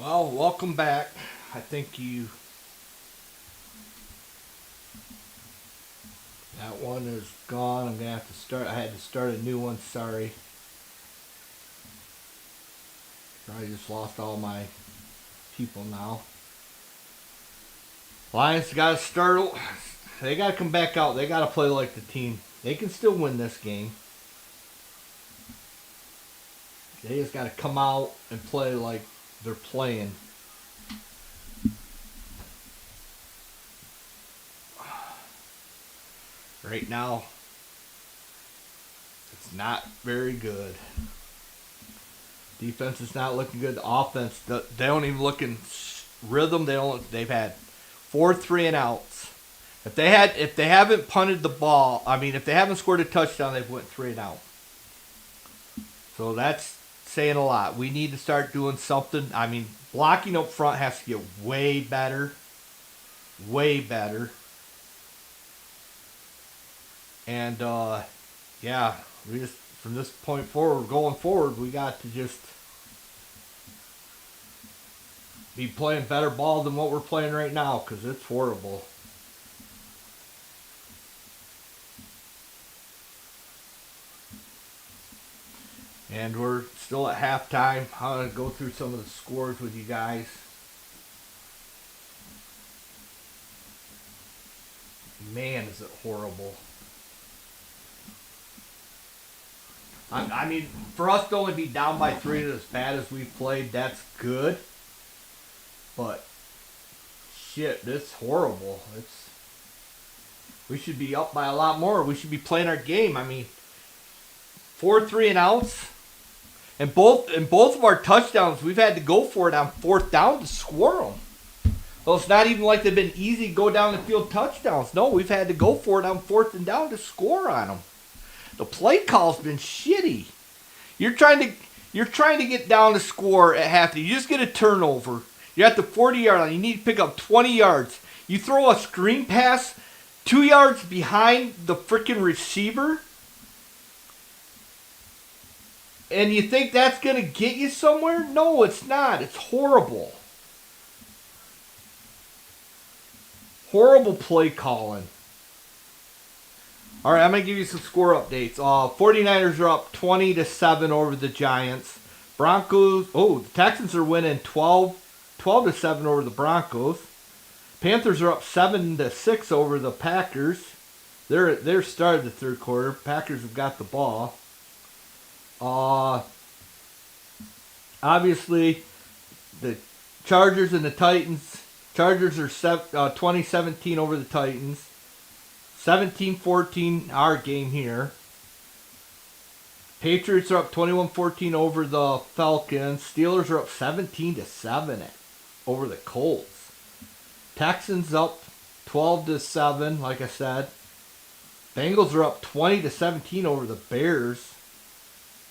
Well, welcome back. I think that one is gone. I'm gonna have to start. I had to start a new one. Sorry. I just lost all my people now. Lions got to start. They got to come back out. They got to play like the team. They can still win this game. They just got to come out and play like they're playing. Right now, it's not very good. Defense is not looking good. The offense, they don't even look in rhythm. They've had 4 3-and-outs. If they haven't punted the ball, if they haven't scored a touchdown, they've went 3-and-out. So that's saying a lot. We need to start doing something. Blocking up front has to get way better. Way better. And we just from this point forward, going forward, we got to just be playing better ball than what we're playing right now, because it's horrible. And we're still at halftime. I'm going to go through some of the scores with you guys. Man, is it horrible. For us to only be down by 3 as bad as we've played, that's good. But, shit, it's horrible. We should be up by a lot more. We should be playing our game. 4 3-and-outs. And both of our touchdowns, we've had to go for it on 4th down to score them. Well, it's not even like they've been easy go down the field touchdowns. No, we've had to go for it on 4th and down to score on them. The play call's been shitty. You're trying to get down to score at half. You just get a turnover. You're at the 40-yard line. You need to pick up 20 yards. You throw a screen pass 2 yards behind the freaking receiver, and you think that's going to get you somewhere? No, it's not. It's horrible. Horrible play calling. All right, I'm going to give you some score updates. 49ers are up 20-7 over the Giants. The Texans are winning 12-7 over the Broncos. Panthers are up 7-6 over the Packers. They're started the third quarter. Packers have got the ball. Obviously, the Chargers and the Titans. Chargers are 20-17 over the Titans. 17-14 our game here. Patriots are up 21-14 over the Falcons. Steelers are up 17-7 over the Colts. Texans up 12-7, like I said. Bengals are up 20-17 over the Bears.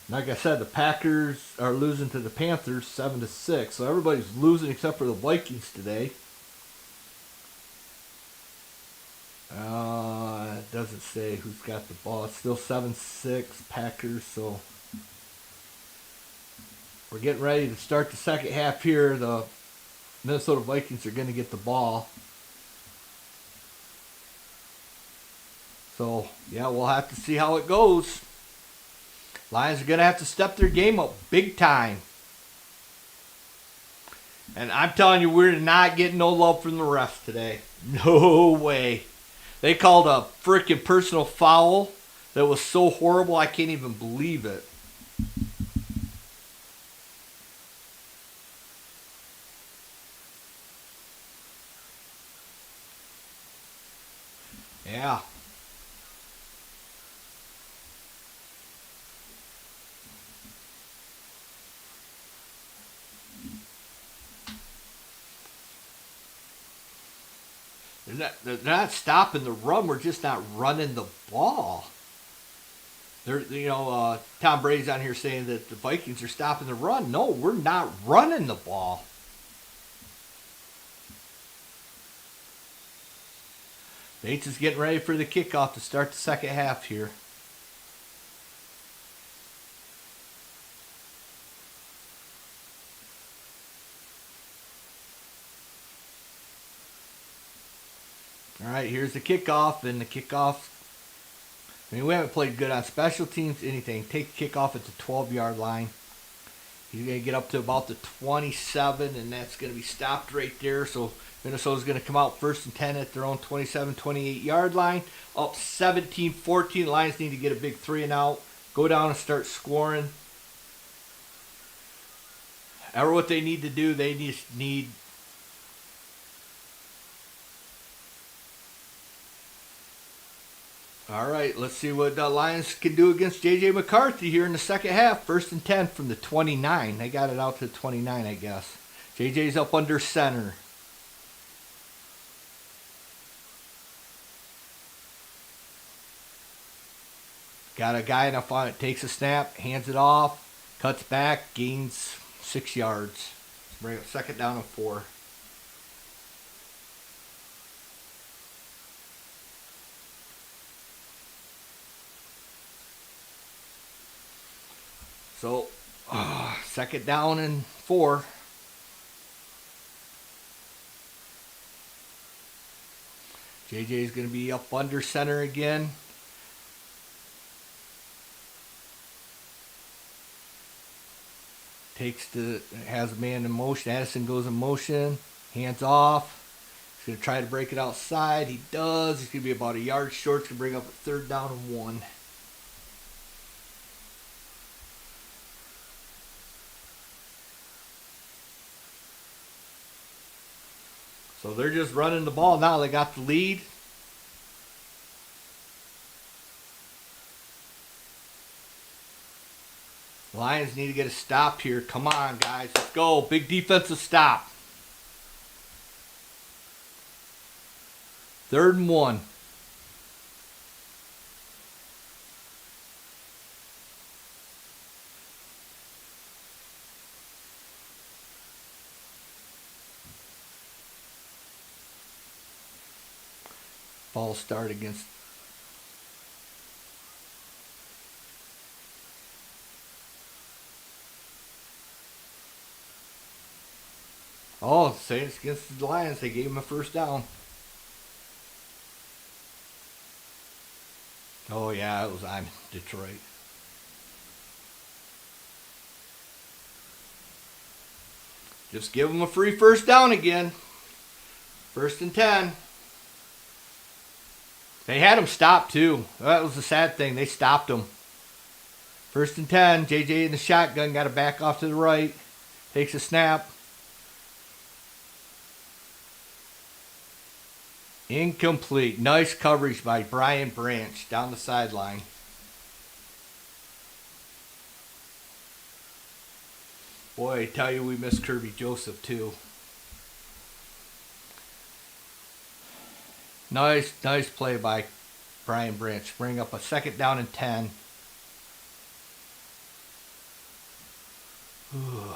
Like I said, the Packers are losing to the Panthers 7-6. So everybody's losing except for the Vikings today. It doesn't say who's got the ball. It's still 7-6 Packers. So we're getting ready to start the second half here. The Minnesota Vikings are going to get the ball. So, yeah, we'll have to see how it goes. Lions are going to have to step their game up big time. And I'm telling you, we're not getting no love from the refs today. No way. They called a freaking personal foul that was so horrible I can't even believe it. Yeah. They're not stopping the run. We're just not running the ball. Tom Brady's on here saying that the Vikings are stopping the run. No, we're not running the ball. Bates is getting ready for the kickoff to start the second half here. All right, here's the kickoff, and the kickoff. I mean, we haven't played good on special teams, anything. Take the kickoff at the 12-yard line. He's going to get up to about the 27, and that's going to be stopped right there. So Minnesota's going to come out 1st and 10 at their own 27, 28-yard line. Up 17-14. Lions need to get a big 3-and-out. Go down and start scoring. Or what they need to do, they just need... All right, let's see what the Lions can do against J.J. McCarthy here in the second half. 1st and 10 from the 29. They got it out to the 29, I guess. J.J.'s up under center. Got a guy in the front. Takes a snap, hands it off, cuts back, gains 6 yards. Bring it 2nd down and 4. So, 2nd down and 4. JJ is going to be up under center again. Has a man in motion. Addison goes in motion. Hands off. He's going to try to break it outside. He does. He's going to be about a yard short to bring up a 3rd down and 1. So they're just running the ball now. They got the lead. Lions need to get a stop here. Come on, guys. Let's go. Big defensive stop. 3rd and 1. False start against... Oh, Saints against the Lions. They gave him a 1st down. Oh, yeah, it was on Detroit. Just give him a free 1st down again. 1st and 10. They had him stopped, too. That was the sad thing. They stopped him. 1st and 10. JJ in the shotgun. Got to back off to the right. Takes a snap. Incomplete. Nice coverage by Brian Branch down the sideline. Boy, I tell you, we miss Kirby Joseph, too. Nice play by Brian Branch. Bring up a 2nd down and 10. Ooh.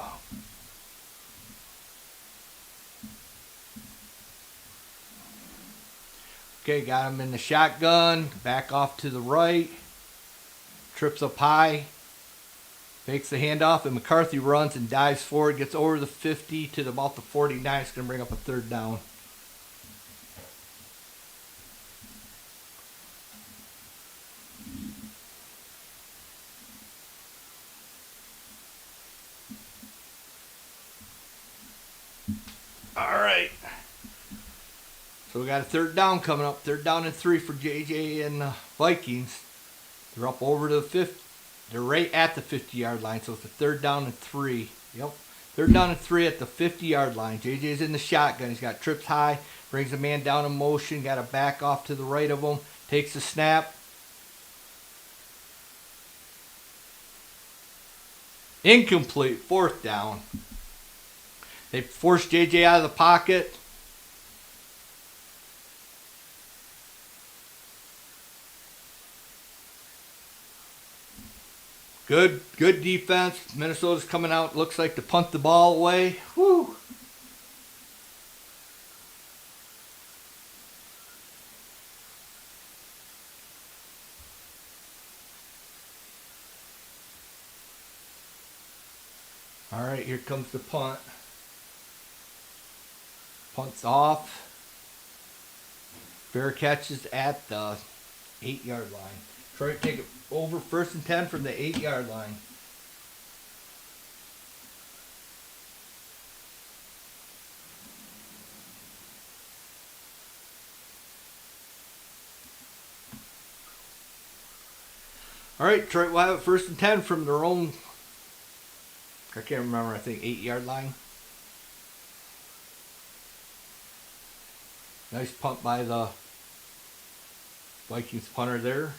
Okay, got him in the shotgun. Back off to the right. Trips up high. Fakes the handoff, and McCarthy runs and dives forward. Gets over the 50 to about the 49. It's going to bring up a 3rd down. All right. So we got a 3rd down coming up. 3rd down and 3 for JJ and the Vikings. They're up over to the 50. They're right at the 50-yard line, so it's a 3rd down and 3. Yep. 3rd down and 3 at the 50-yard line. JJ's in the shotgun. He's got trips high. Brings a man down in motion. Got to back off to the right of him. Takes a snap. Incomplete. 4th down. They forced JJ out of the pocket. Good defense. Minnesota's coming out. Looks like to punt the ball away. Whew. All right, here comes the punt. Punt's off. Fair catch is at the 8-yard line. Detroit take it over 1st and 10 from the 8-yard line. All right, Detroit will have it 1st and 10 from their own, I can't remember, I think 8-yard line. Nice punt by the Vikings punter there.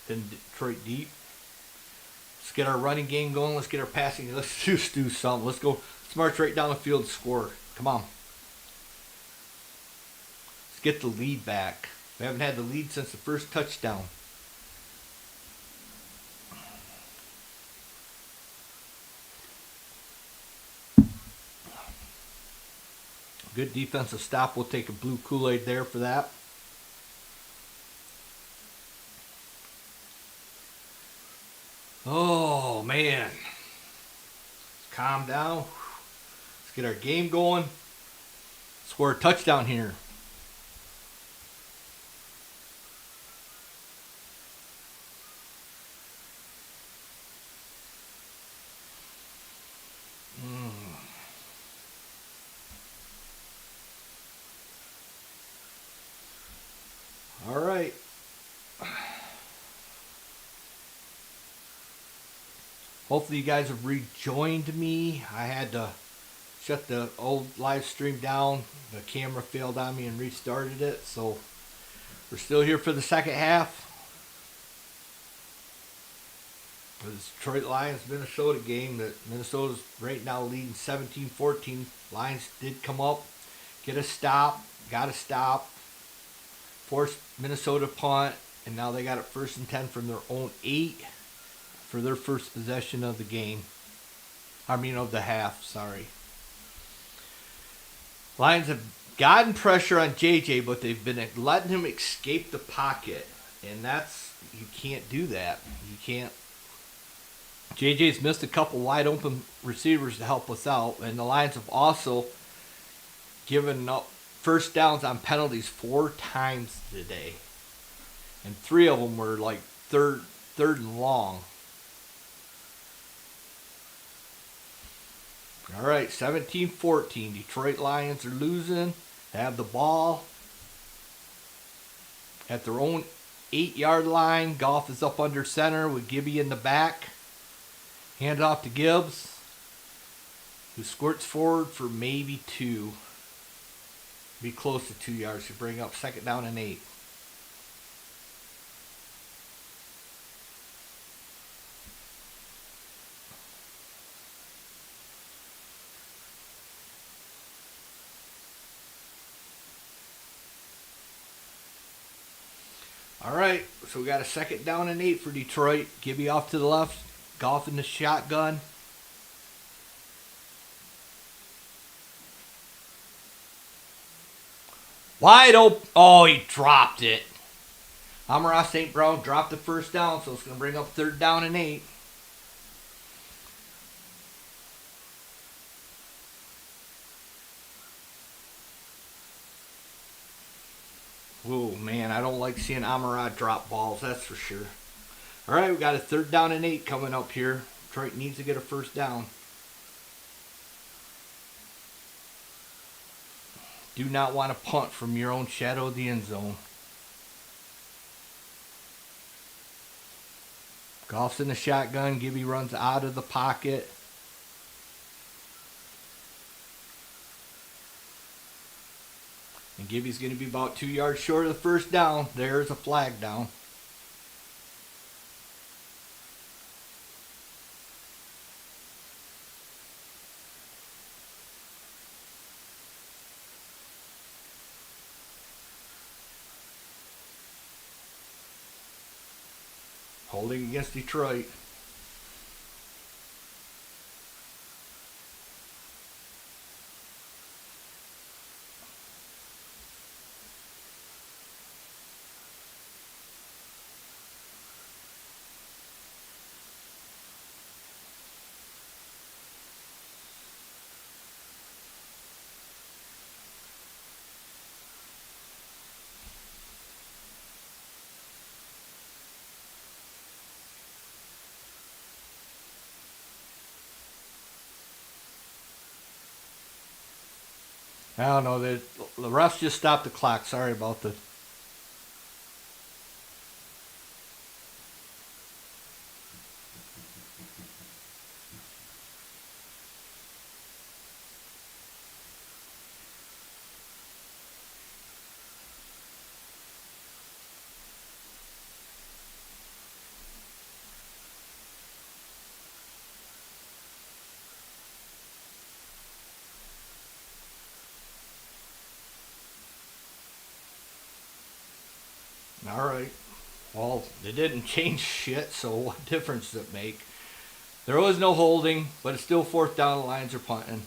Then Detroit deep. Let's get our running game going. Let's get our passing. Let's just do something. Let's go. Let's march right down the field and score. Come on. Let's get the lead back. We haven't had the lead since the first touchdown. Good defensive stop. We'll take a blue Kool-Aid there for that. Oh, man. Calm down. Let's get our game going. Score a touchdown here. All right. Hopefully you guys have rejoined me. I had to shut the old live stream down. The camera failed on me and restarted it. So we're still here for the second half. For this Detroit Lions Minnesota game that Minnesota's right now leading 17-14. Lions did come up, get a stop, got a stop, forced Minnesota punt, and now they got it 1st and 10 from their own 8 for their first possession of the game. Of the half, sorry. Lions have gotten pressure on JJ, but they've been letting him escape the pocket. And you can't do that. You can't. JJ's missed a couple wide open receivers to help us out. And the Lions have also given up first downs on penalties 4 times today. And 3 of them were like third and long. All right, 17-14. Detroit Lions are losing. They have the ball at their own 8-yard line. Goff is up under center with Gibby in the back. Hand off to Gibbs, who squirts forward for maybe 2. Be close to 2 yards to bring up 2nd down and 8. All right, so we got a 2nd down and 8 for Detroit. Gibby off to the left. Goff in the shotgun. Wide open. Oh, he dropped it. Amon-Ra St. Brown dropped the first down, so it's going to bring up 3rd down and 8. Oh, man, I don't like seeing Amon-Ra drop balls, that's for sure. All right, we got a 3rd down and 8 coming up here. Detroit needs to get a 1st down. Do not want to punt from your own shadow of the end zone. Goff's in the shotgun. Gibby runs out of the pocket. And Gibby's going to be about 2 yards short of the 1st down. There's a flag down. Holding against Detroit. I don't know. The refs just stopped the clock. Sorry about the. All right. Well, it didn't change shit, so what difference does it make? There was no holding, but it's still fourth down. The Lions are punting.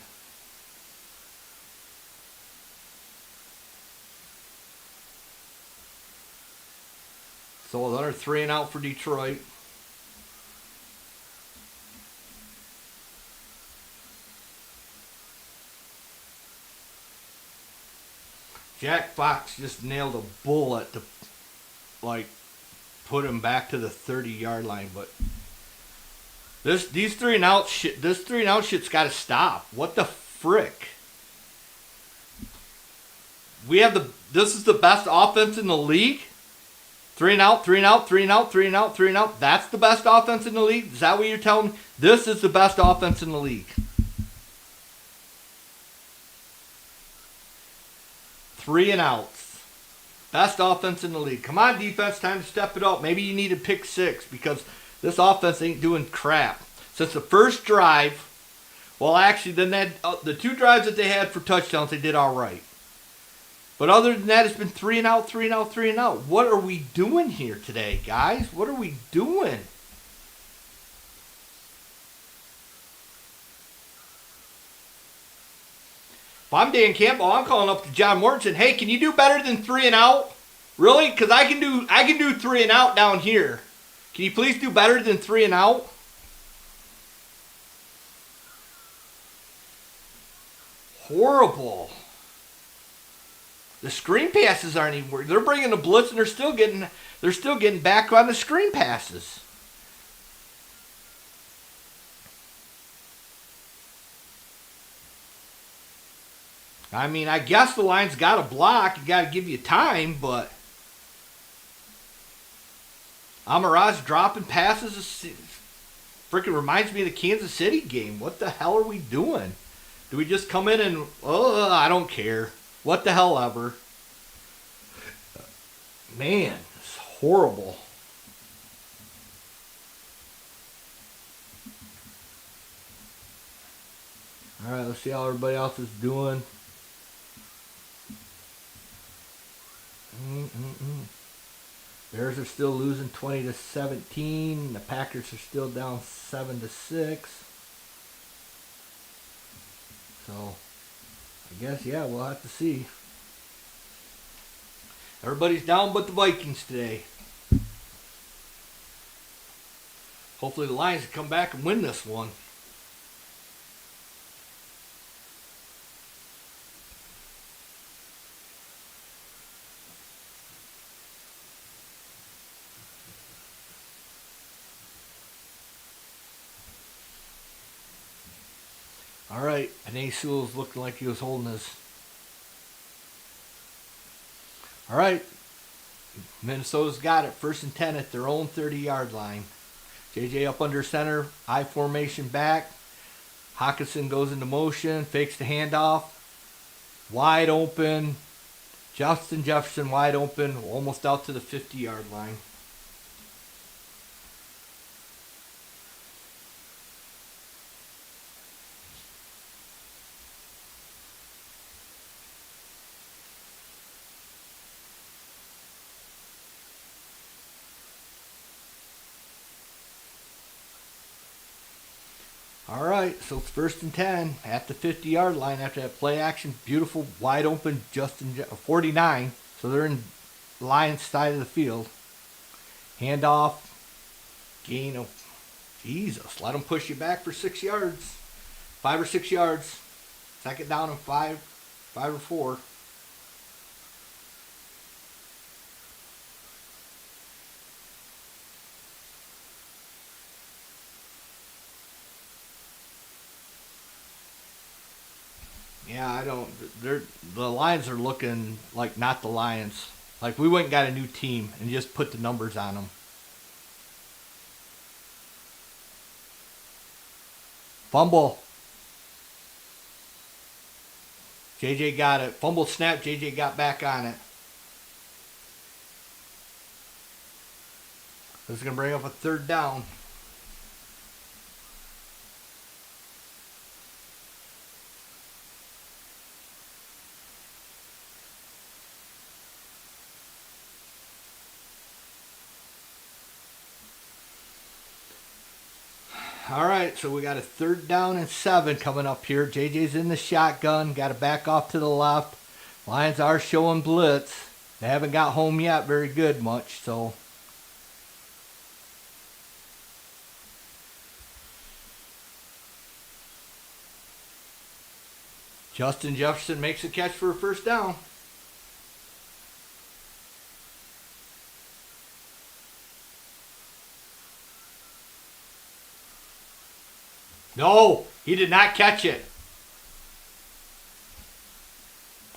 So another 3 and out for Detroit. Jack Fox just nailed a bullet to, like, put him back to the 30-yard line, but this 3 and out shit's got to stop. What the frick? This is the best offense in the league. 3 and out, 3 and out, 3 and out, 3 and out, 3 and out. That's the best offense in the league? Is that what you're telling me? This is the best offense in the league. 3 and outs. Best offense in the league. Come on, defense, time to step it up. Maybe you need a pick 6 because this offense ain't doing crap. Since the first drive, well, actually, then the 2 drives that they had for touchdowns, they did all right. But other than that, it's been 3 and out, 3 and out, 3 and out. What are we doing here today, guys? What are we doing? If I'm Dan Campbell, I'm calling up to John Morrison. Hey, can you do better than 3 and out? Really? Because I can do 3 and out down here. Can you please do better than 3 and out? Horrible. The screen passes aren't even working. They're bringing the blitz and they're still getting back on the screen passes. I mean, I guess the line's got to block. You got to give you time, but Amon-Ra's dropping passes. Freaking reminds me of the Kansas City game. What the hell are we doing? Do we just come in and, I don't care. What the hell ever. Man, it's horrible. All right, let's see how everybody else is doing. Bears are still losing 20-17. The Packers are still down 7-6. So, I guess, yeah, we'll have to see. Everybody's down but the Vikings today. Hopefully the Lions can come back and win this one. All right, Penei Sewell's looking like he was holding his. All right, Minnesota's got it. 1st and 10 at their own 30-yard line. JJ up under center, I formation back. Hockenson goes into motion, fakes the handoff. Wide open. Justin Jefferson wide open, almost out to the 50-yard line. All right, so it's 1st and 10 at the 50-yard line after that play action. Beautiful, wide open Justin 49. So they're in Lions side of the field. Handoff. Gain of, Jesus, let them push you back for 6 yards. 5 or 6 yards. 2nd down and 5 or 4. Yeah, I don't. The Lions are looking like not the Lions. Like we went and got a new team and just put the numbers on them. Fumble. JJ got it. Fumble snap. JJ got back on it. This is going to bring up a third down. All right, so we got a 3rd down and 7 coming up here. JJ's in the shotgun. Got to back off to the left. Lions are showing blitz. They haven't got home yet very good much, so... Justin Jefferson makes a catch for a 1st down. No, he did not catch it.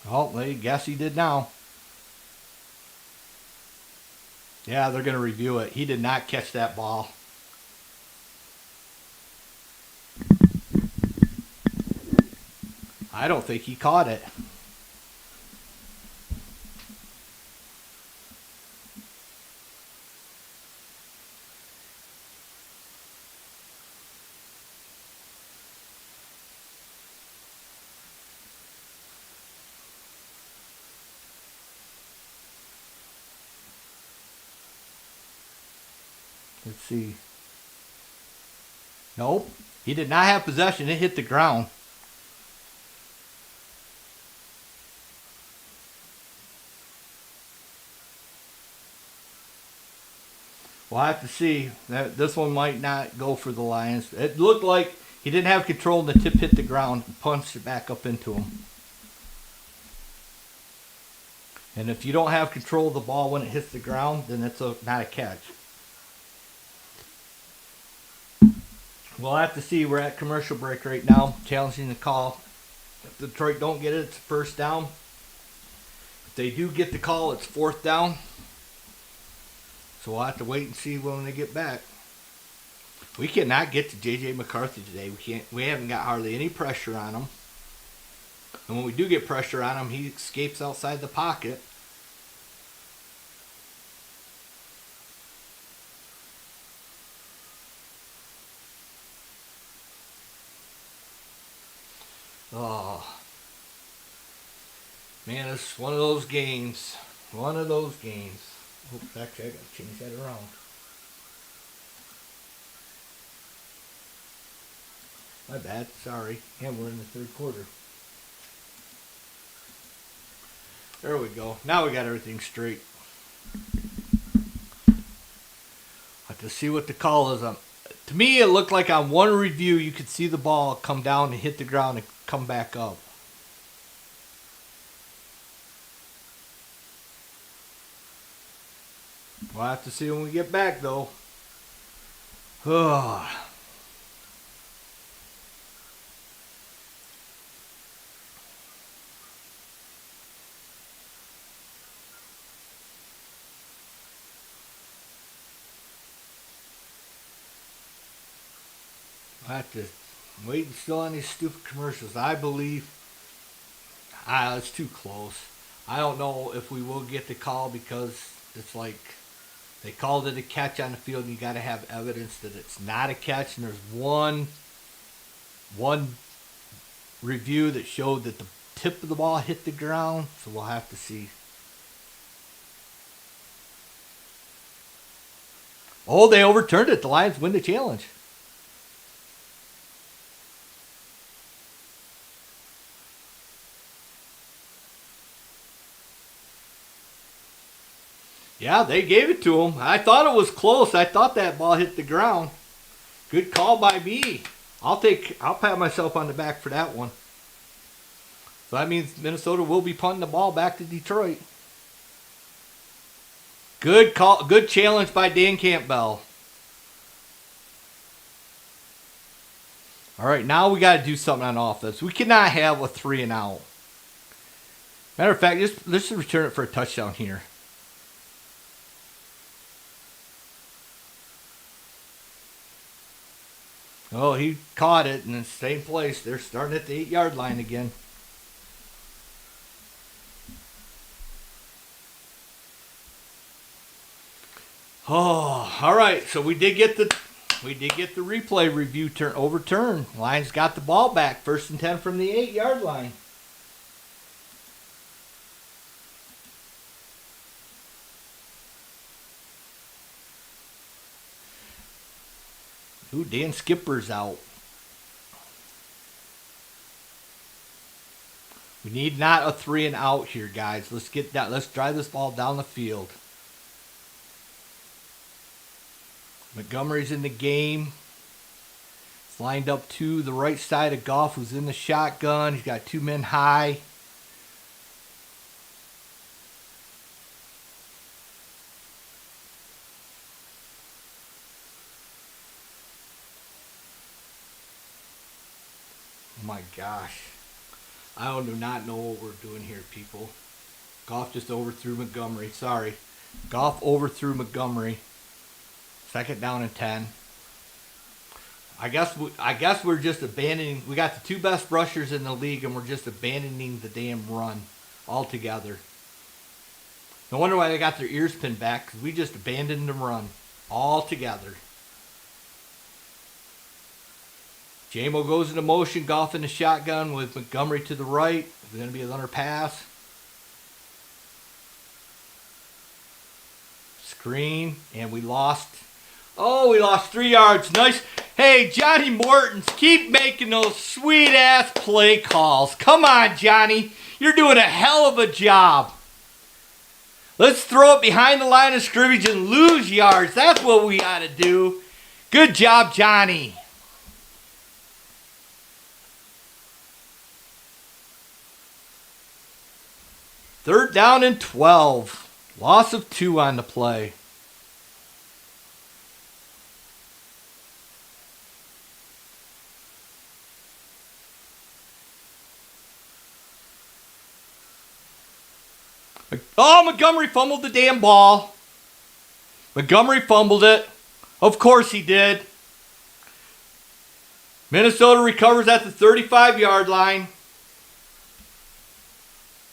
Oh, I guess he did now. Yeah, they're going to review it. He did not catch that ball. I don't think he caught it. Let's see. Nope. He did not have possession. It hit the ground. We'll have to see. This one might not go for the Lions. It looked like he didn't have control and the tip hit the ground and punched it back up into him. And if you don't have control of the ball when it hits the ground, then it's not a catch. We'll have to see. We're at commercial break right now. Challenging the call. If Detroit don't get it, it's 1st down. If they do get the call, it's 4th down. So we'll have to wait and see when they get back. We cannot get to J.J. McCarthy today. We haven't got hardly any pressure on him. And when we do get pressure on him, he escapes outside the pocket. Oh. Man, it's one of those games. One of those games. Oops, actually, I got to change that around. My bad. Sorry. And we're in the 3rd quarter. There we go. Now we got everything straight. Have to see what the call is. To me, it looked like on one review, you could see the ball come down and hit the ground and come back up. We'll have to see when we get back, though. Ugh. I have to wait still on these stupid commercials. I believe it's too close. I don't know if we will get the call because it's like they called it a catch on the field and you got to have evidence that it's not a catch. And there's one review that showed that the tip of the ball hit the ground. So we'll have to see. Oh, they overturned it. The Lions win the challenge. Yeah, they gave it to him. I thought it was close. I thought that ball hit the ground. Good call by me. I'll pat myself on the back for that one. So that means Minnesota will be punting the ball back to Detroit. Good call, good challenge by Dan Campbell. All right, now we got to do something on offense. We cannot have a 3 and out. Matter of fact, let's just return it for a touchdown here. Oh, he caught it in the same place. They're starting at the 8-yard line again. Oh, all right. So we did get the replay review overturned. Lions got the ball back, 1st and 10 from the 8-yard line. Ooh, Dan Skipper's out. We need not a 3 and out here, guys. Let's get that. Let's drive this ball down the field. Montgomery's in the game. It's lined up to the right side of Goff, who's in the shotgun. He's got 2 men high. Oh my gosh. I do not know what we're doing here, people. Goff just overthrew Montgomery. Sorry. Goff overthrew Montgomery. 2nd down and 10. I guess we're just abandoning. We got the 2 best rushers in the league, and we're just abandoning the damn run altogether. No wonder why they got their ears pinned back, because we just abandoned the run altogether. Jamo goes into motion, Goff in the shotgun with Montgomery to the right. It's going to be another pass. Screen, and we lost. Oh, we lost 3 yards. Nice. Hey, Johnny Mortons, keep making those sweet-ass play calls. Come on, Johnny. You're doing a hell of a job. Let's throw it behind the line of scrimmage and lose yards. That's what we got to do. Good job, Johnny. Third down and 12. Loss of 2 on the play. Oh, Montgomery fumbled the damn ball. Montgomery fumbled it. Of course he did. Minnesota recovers at the 35-yard line.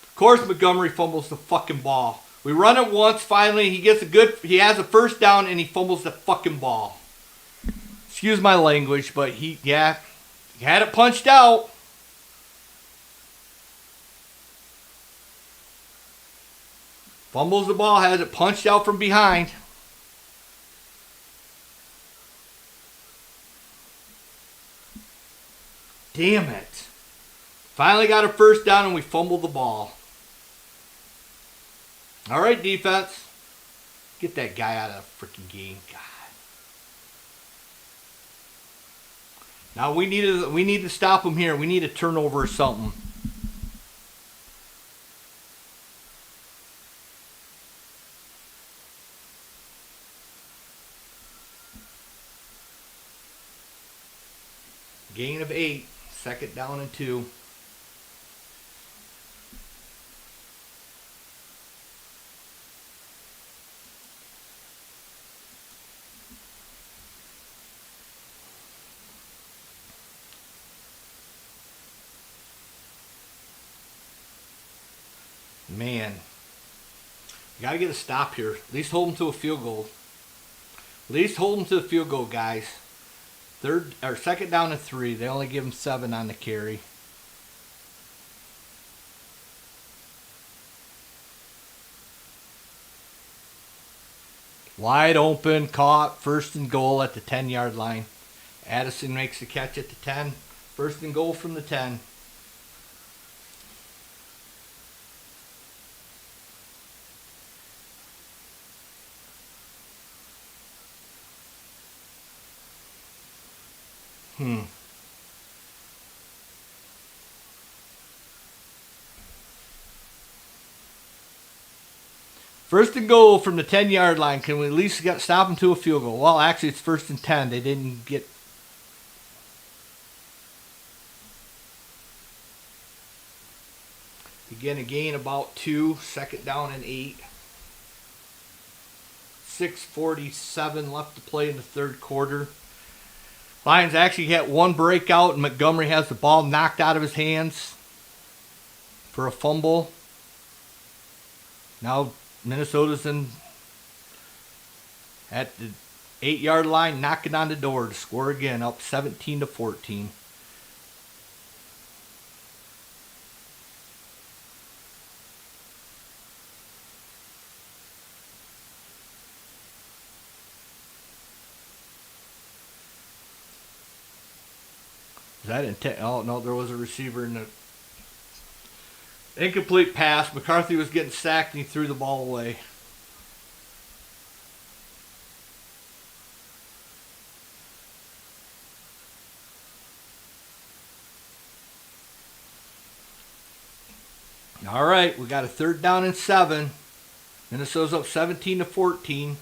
Of course Montgomery fumbles the fucking ball. We run it once, finally he has a 1st down and he fumbles the fucking ball. Excuse my language, but he had it punched out. Fumbles the ball, has it punched out from behind. Damn it. Finally got a 1st down and we fumbled the ball. All right, defense. Get that guy out of the freaking game. God. Now we need to stop him here. We need a turnover or something. Gain of 8. 2nd down and 2. Man, you got to get a stop here. At least hold them to a field goal. At least hold them to the field goal, guys. 2nd down and 3. They only give them 7 on the carry. Wide open, caught, 1st and goal at the 10-yard line. Addison makes the catch at the 10. 1st and goal from the 10. First and goal from the 10-yard line. Can we at least stop them to a field goal? Well, actually, it's 1st and 10. They didn't get... Again, a gain about 2. Second down and 8. 6:47 left to play in the third quarter. Lions actually had one breakout, and Montgomery has the ball knocked out of his hands for a fumble. Now Minnesota's at the 8-yard line, knocking on the door to score again, up 17-14. That intent? Oh no, there was a receiver in the incomplete pass. McCarthy was getting sacked and he threw the ball away. All right, we got a third down and 7. Minnesota's up 17-14.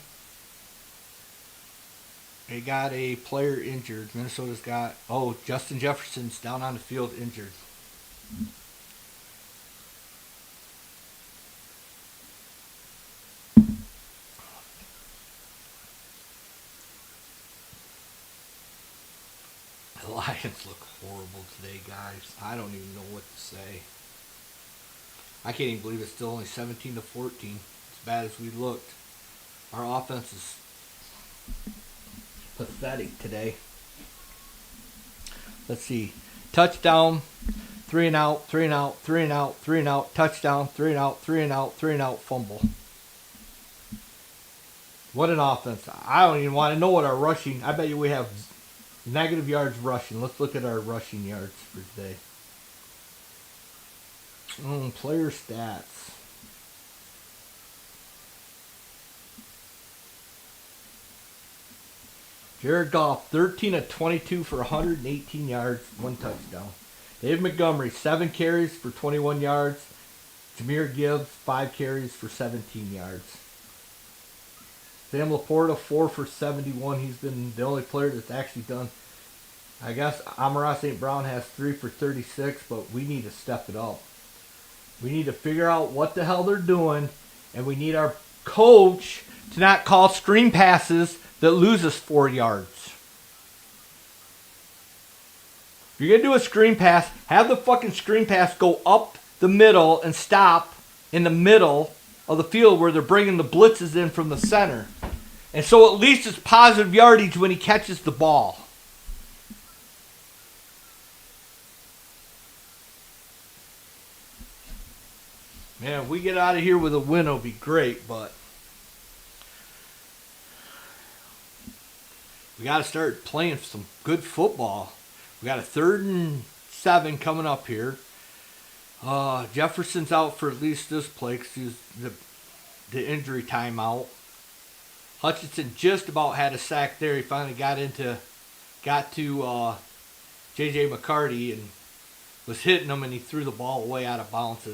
They got a player injured. Minnesota's got, Justin Jefferson's down on the field injured. The Lions look horrible today, guys. I don't even know what to say. I can't even believe it's still only 17-14. As bad as we looked. Our offense is pathetic today. Let's see. Touchdown, 3 and out, 3 and out, 3 and out, 3 and out, touchdown, 3 and out, 3 and out, 3 and out, fumble. What an offense. I don't even want to know what our rushing, I bet you we have negative yards rushing. Let's look at our rushing yards for today. Player stats. Jared Goff, 13 of 22 for 118 yards, 1 touchdown. Dave Montgomery, 7 carries for 21 yards. Jahmyr Gibbs, 5 carries for 17 yards. Sam Laporta, 4 for 71. He's been the only player that's actually done. I guess Amon-Ra St. Brown has 3 for 36, but we need to step it up. We need to figure out what the hell they're doing, and we need our coach to not call screen passes that lose us 4 yards. If you're going to do a screen pass, have the fucking screen pass go up the middle and stop in the middle of the field where they're bringing the blitzes in from the center. And so at least it's positive yardage when he catches the ball. Man, if we get out of here with a win, it'll be great, but we got to start playing some good football. We got a 3rd and 7 coming up here. Jefferson's out for at least this play because he's the injury timeout. Hutchinson just about had a sack there. He finally got to J.J. McCarty and was hitting him, and he threw the ball way out of bounds.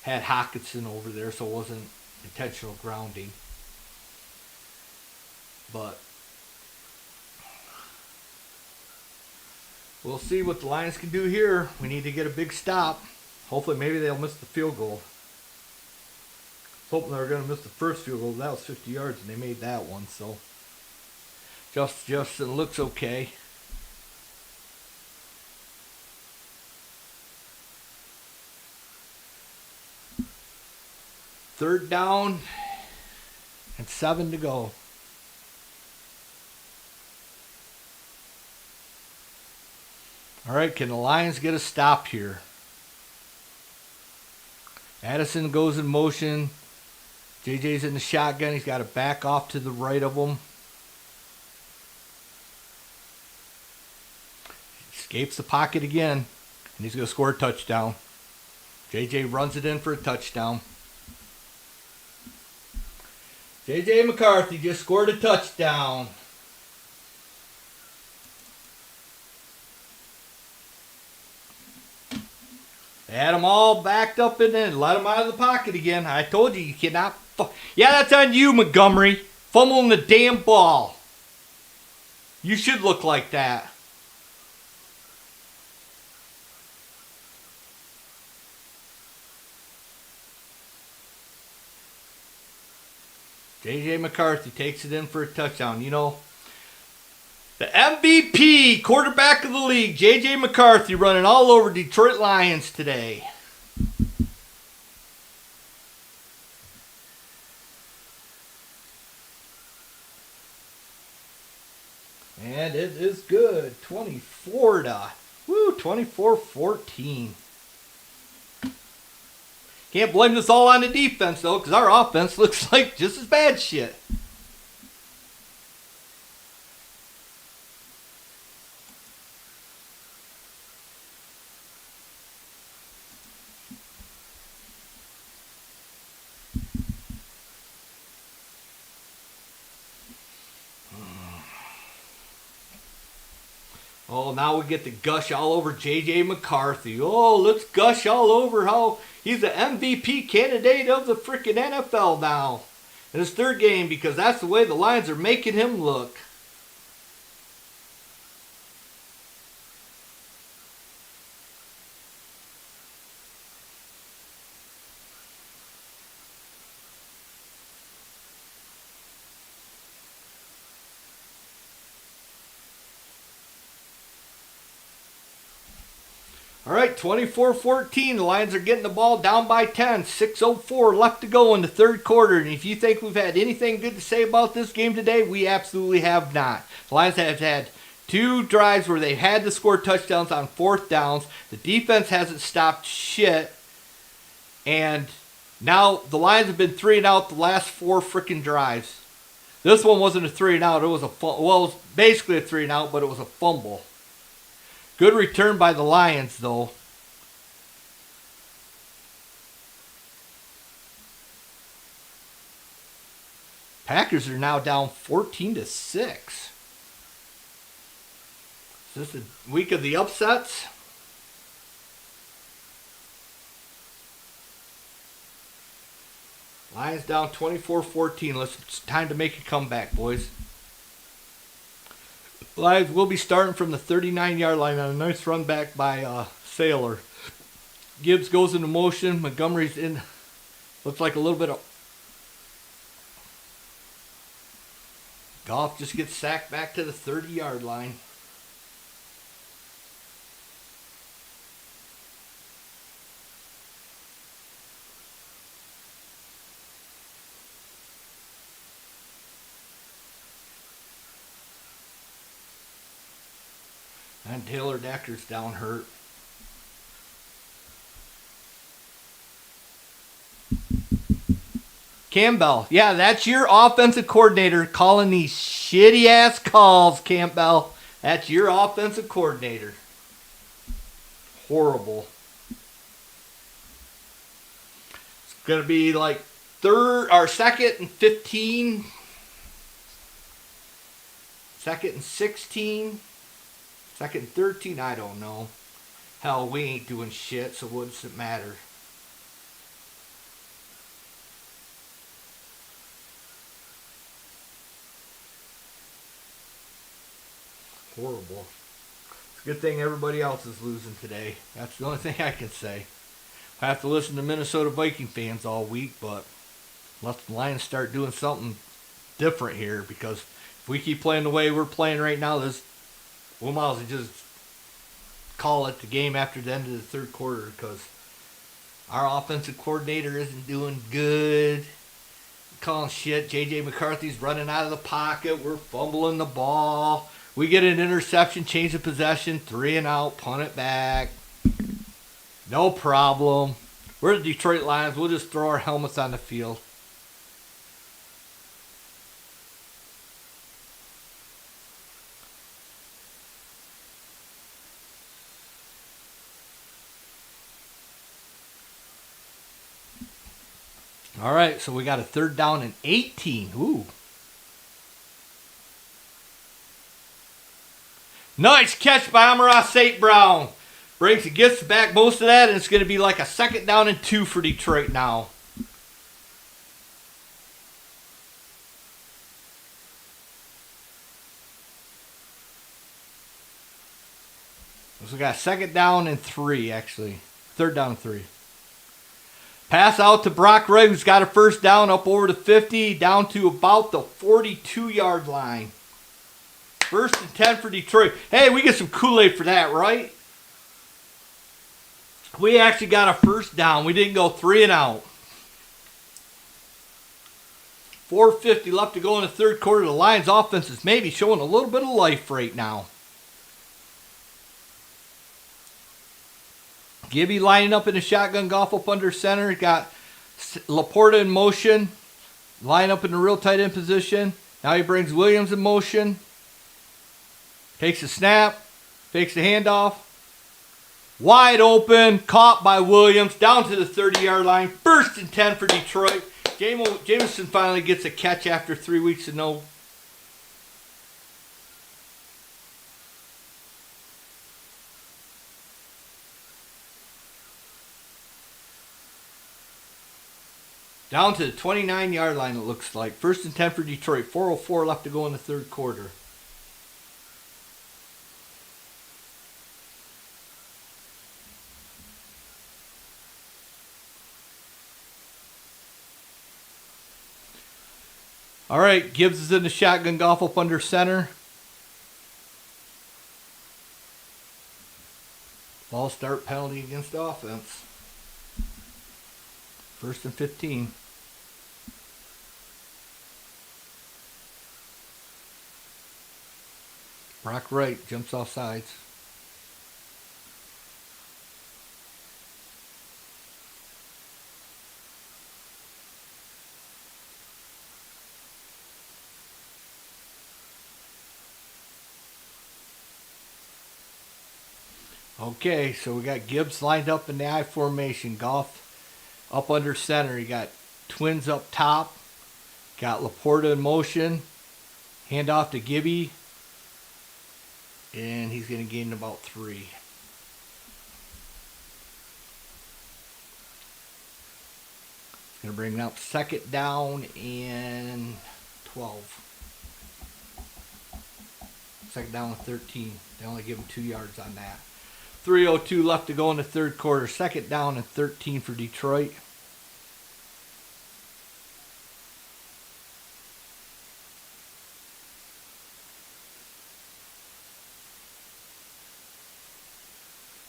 Had Hockenson over there, so it wasn't intentional grounding. But we'll see what the Lions can do here. We need to get a big stop. Hopefully, maybe they'll miss the field goal. I was hoping they were going to miss the first field goal. That was 50 yards, and they made that one. So Justin looks okay. Third down and 7 to go. All right, can the Lions get a stop here? Addison goes in motion. JJ's in the shotgun. He's got to back off to the right of him. Escapes the pocket again, and he's going to score a touchdown. JJ runs it in for a touchdown. J.J. McCarthy just scored a touchdown. They had them all backed up in there and let them out of the pocket again. I told you cannot. Yeah, that's on you, Montgomery. Fumbling the damn ball. You should look like that. J.J. McCarthy takes it in for a touchdown. You know, the MVP quarterback of the league, J.J. McCarthy, running all over Detroit Lions today. And it is good. 24-14. Can't blame this all on the defense, though, because our offense looks like just as bad shit. Oh, now we get to gush all over J.J. McCarthy. Oh, let's gush all over how he's the MVP candidate of the freaking NFL now. In his third game, because that's the way the Lions are making him look. All right, 24-14. The Lions are getting the ball down by 10. 6:04 left to go in the third quarter. And if you think we've had anything good to say about this game today, we absolutely have not. The Lions have had 2 drives where they've had to score touchdowns on 4th downs. The defense hasn't stopped shit. And now the Lions have been 3 and out the last 4 freaking drives. This one wasn't a 3 and out. It was it was basically a 3 and out, but it was a fumble. Good return by the Lions, though. Packers are now down 14-6. Is this the week of the upsets? Lions down 24-14. It's time to make a comeback, boys. Lions will be starting from the 39-yard line on a nice run back by Sailor. Gibbs goes into motion. Montgomery's in. Looks like a little bit of. Goff just gets sacked back to the 30-yard line. And Taylor Decker's down hurt. Campbell. Yeah, that's your offensive coordinator calling these shitty ass calls, Campbell. That's your offensive coordinator. Horrible. It's going to be like second and 15. Second and 16. Second and 13, I don't know. Hell, we ain't doing shit, so what does it matter? Horrible. It's a good thing everybody else is losing today. That's the only thing I can say. I have to listen to Minnesota Viking fans all week, but unless the Lions start doing something different here, because if we keep playing the way we're playing right now, we'll might as well just call it the game after the end of the third quarter, because our offensive coordinator isn't doing good. Calling shit. J.J. McCarthy's running out of the pocket. We're fumbling the ball. We get an interception, change of possession, 3 and out, punt it back. No problem. We're the Detroit Lions. We'll just throw our helmets on the field. All right, so we got a 3rd down and 18. Ooh. Nice catch by Amon-Ra St. Brown. Brings and gets back most of that, and it's going to be like a 2nd down and 2 for Detroit now. So we got 2nd down and 3, actually. 3rd down and 3. Pass out to Brock Wright, who's got a first down up over the 50, down to about the 42-yard line. 1st and 10 for Detroit. Hey, we get some Kool-Aid for that, right? We actually got a first down. We didn't go 3 and out. 4:50 left to go in the third quarter. The Lions offense is maybe showing a little bit of life right now. Gibby lining up in the shotgun golf up under center. Got Laporta in motion. Line up in the real tight end position. Now he brings Williams in motion. Takes a snap. Fakes the handoff. Wide open. Caught by Williams. Down to the 30-yard line. 1st and 10 for Detroit. Jameson finally gets a catch after 3 weeks of no. Down to the 29-yard line, it looks like. 1st and 10 for Detroit. 4:04 left to go in the third quarter. All right, Gibbs is in the shotgun golf up under center. False start penalty against offense. 1st and 15. Brock Wright jumps off sides. Okay, so we got Gibbs lined up in the I formation. Goff up under center. You got Twins up top. Got Laporta in motion. Hand off to Gibby. And he's going to gain about 3. Going to bring up 2nd down and 12. 2nd down and 13. They only give him 2 yards on that. 3:02 left to go in the third quarter. 2nd down and 13 for Detroit.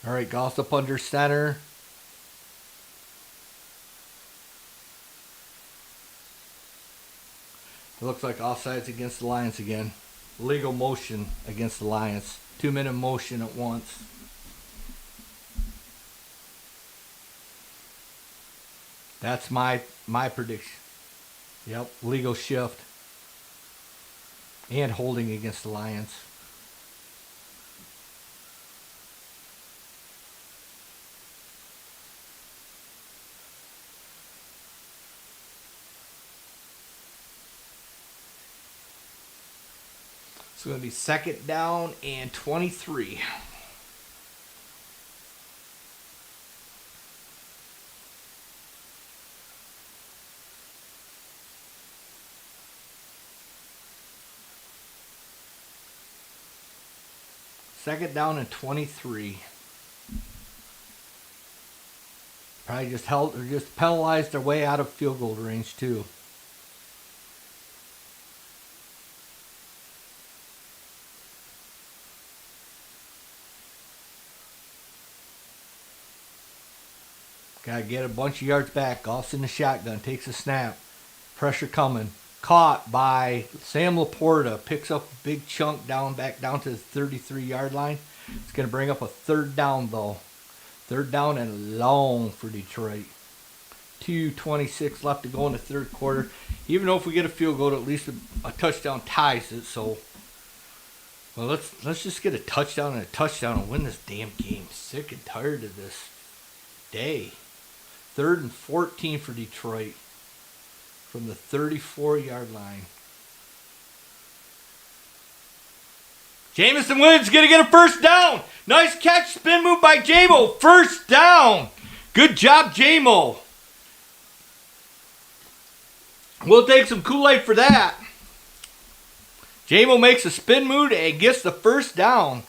All right, Goss up under center. It looks like offsides against the Lions again. Legal motion against the Lions. 2-minute motion at once. That's my prediction. Yep, legal shift. And holding against the Lions. It's going to be 2nd down and 23. Second down and 23. Probably just held or just penalized their way out of field goal range too. Gotta get a bunch of yards back. Goff's in the shotgun. Takes a snap. Pressure coming. Caught by Sam Laporta. Picks up a big chunk back down to the 33-yard line. It's going to bring up a 3rd down, though. 3rd down and long for Detroit. 2:26 left to go in the third quarter. Even though if we get a field goal, at least a touchdown ties it. So, well, let's just get a touchdown and win this damn game. Sick and tired of this day. 3rd and 14 for Detroit from the 34-yard line. Jameson Williams going to get a 1st down. Nice catch, spin move by J-Mo. 1st down. Good job, J-Mo. We'll take some Kool-Aid for that. J-Mo makes a spin move and gets the 1st down.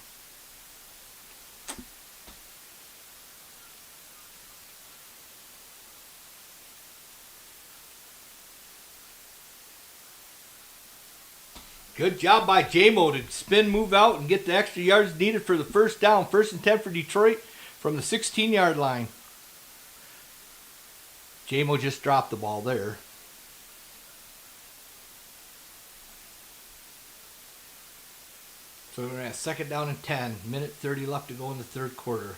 Good job by J-Mo to spin, move out, and get the extra yards needed for the first down. 1st and 10 for Detroit from the 16-yard line. J-Mo just dropped the ball there. So we're at 2nd down and 10. Minute 30 left to go in the 3rd quarter.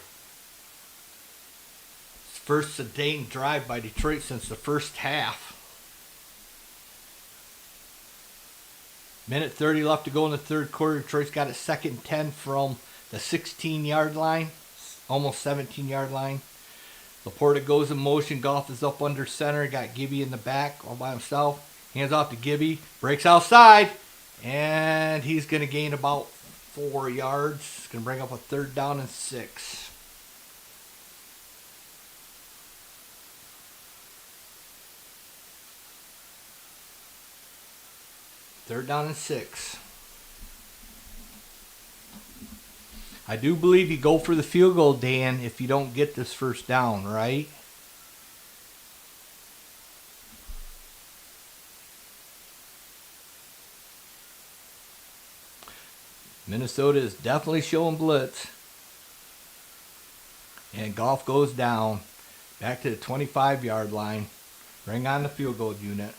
First sustained drive by Detroit since the first half. Minute 30 left to go in the 3rd quarter. Detroit's got it 2nd and 10 from the 16-yard line. Almost 17-yard line. Laporta goes in motion. Goff is up under center. Got Gibby in the back all by himself. Hands off to Gibby. Breaks outside. And he's going to gain about 4 yards. It's going to bring up a 3rd down and 6. Third down and 6. I do believe you go for the field goal, Dan, if you don't get this first down, right? Minnesota is definitely showing blitz. And Goff goes down. Back to the 25-yard line. Bring on the field goal unit.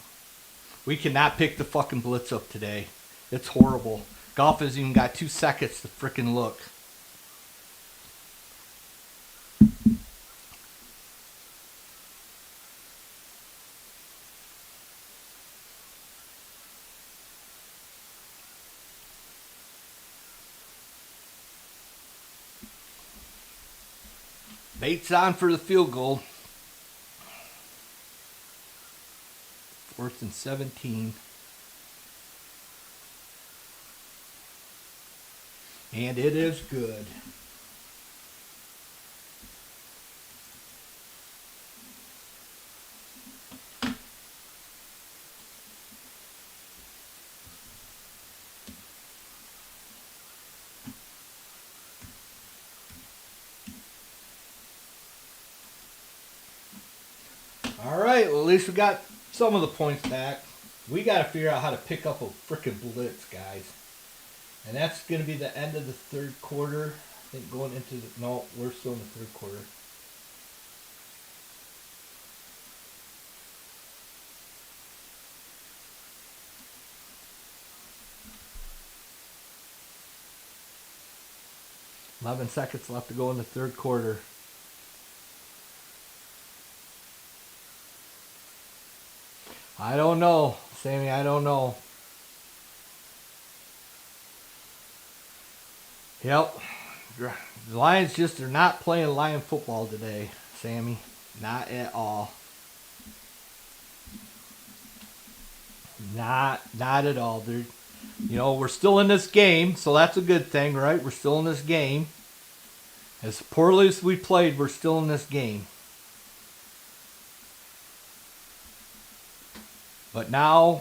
We cannot pick the fucking blitz up today. It's horrible. Goff has even got 2 seconds to frickin' look. Bates on for the field goal. 4th and 17. And it is good. All right, well, at least we got some of the points back. We got to figure out how to pick up a frickin' blitz, guys. And that's going to be the end of the 3rd quarter. I think going into the... No, we're still in the 3rd quarter. $11 seconds left to go in the 3rd quarter. I don't know, Sammy. I don't know. Yep. The Lions just are not playing Lion football today, Sammy. Not at all. Not at all, dude. You know, we're still in this game, so that's a good thing, right? We're still in this game. As poorly as we played, we're still in this game. But now,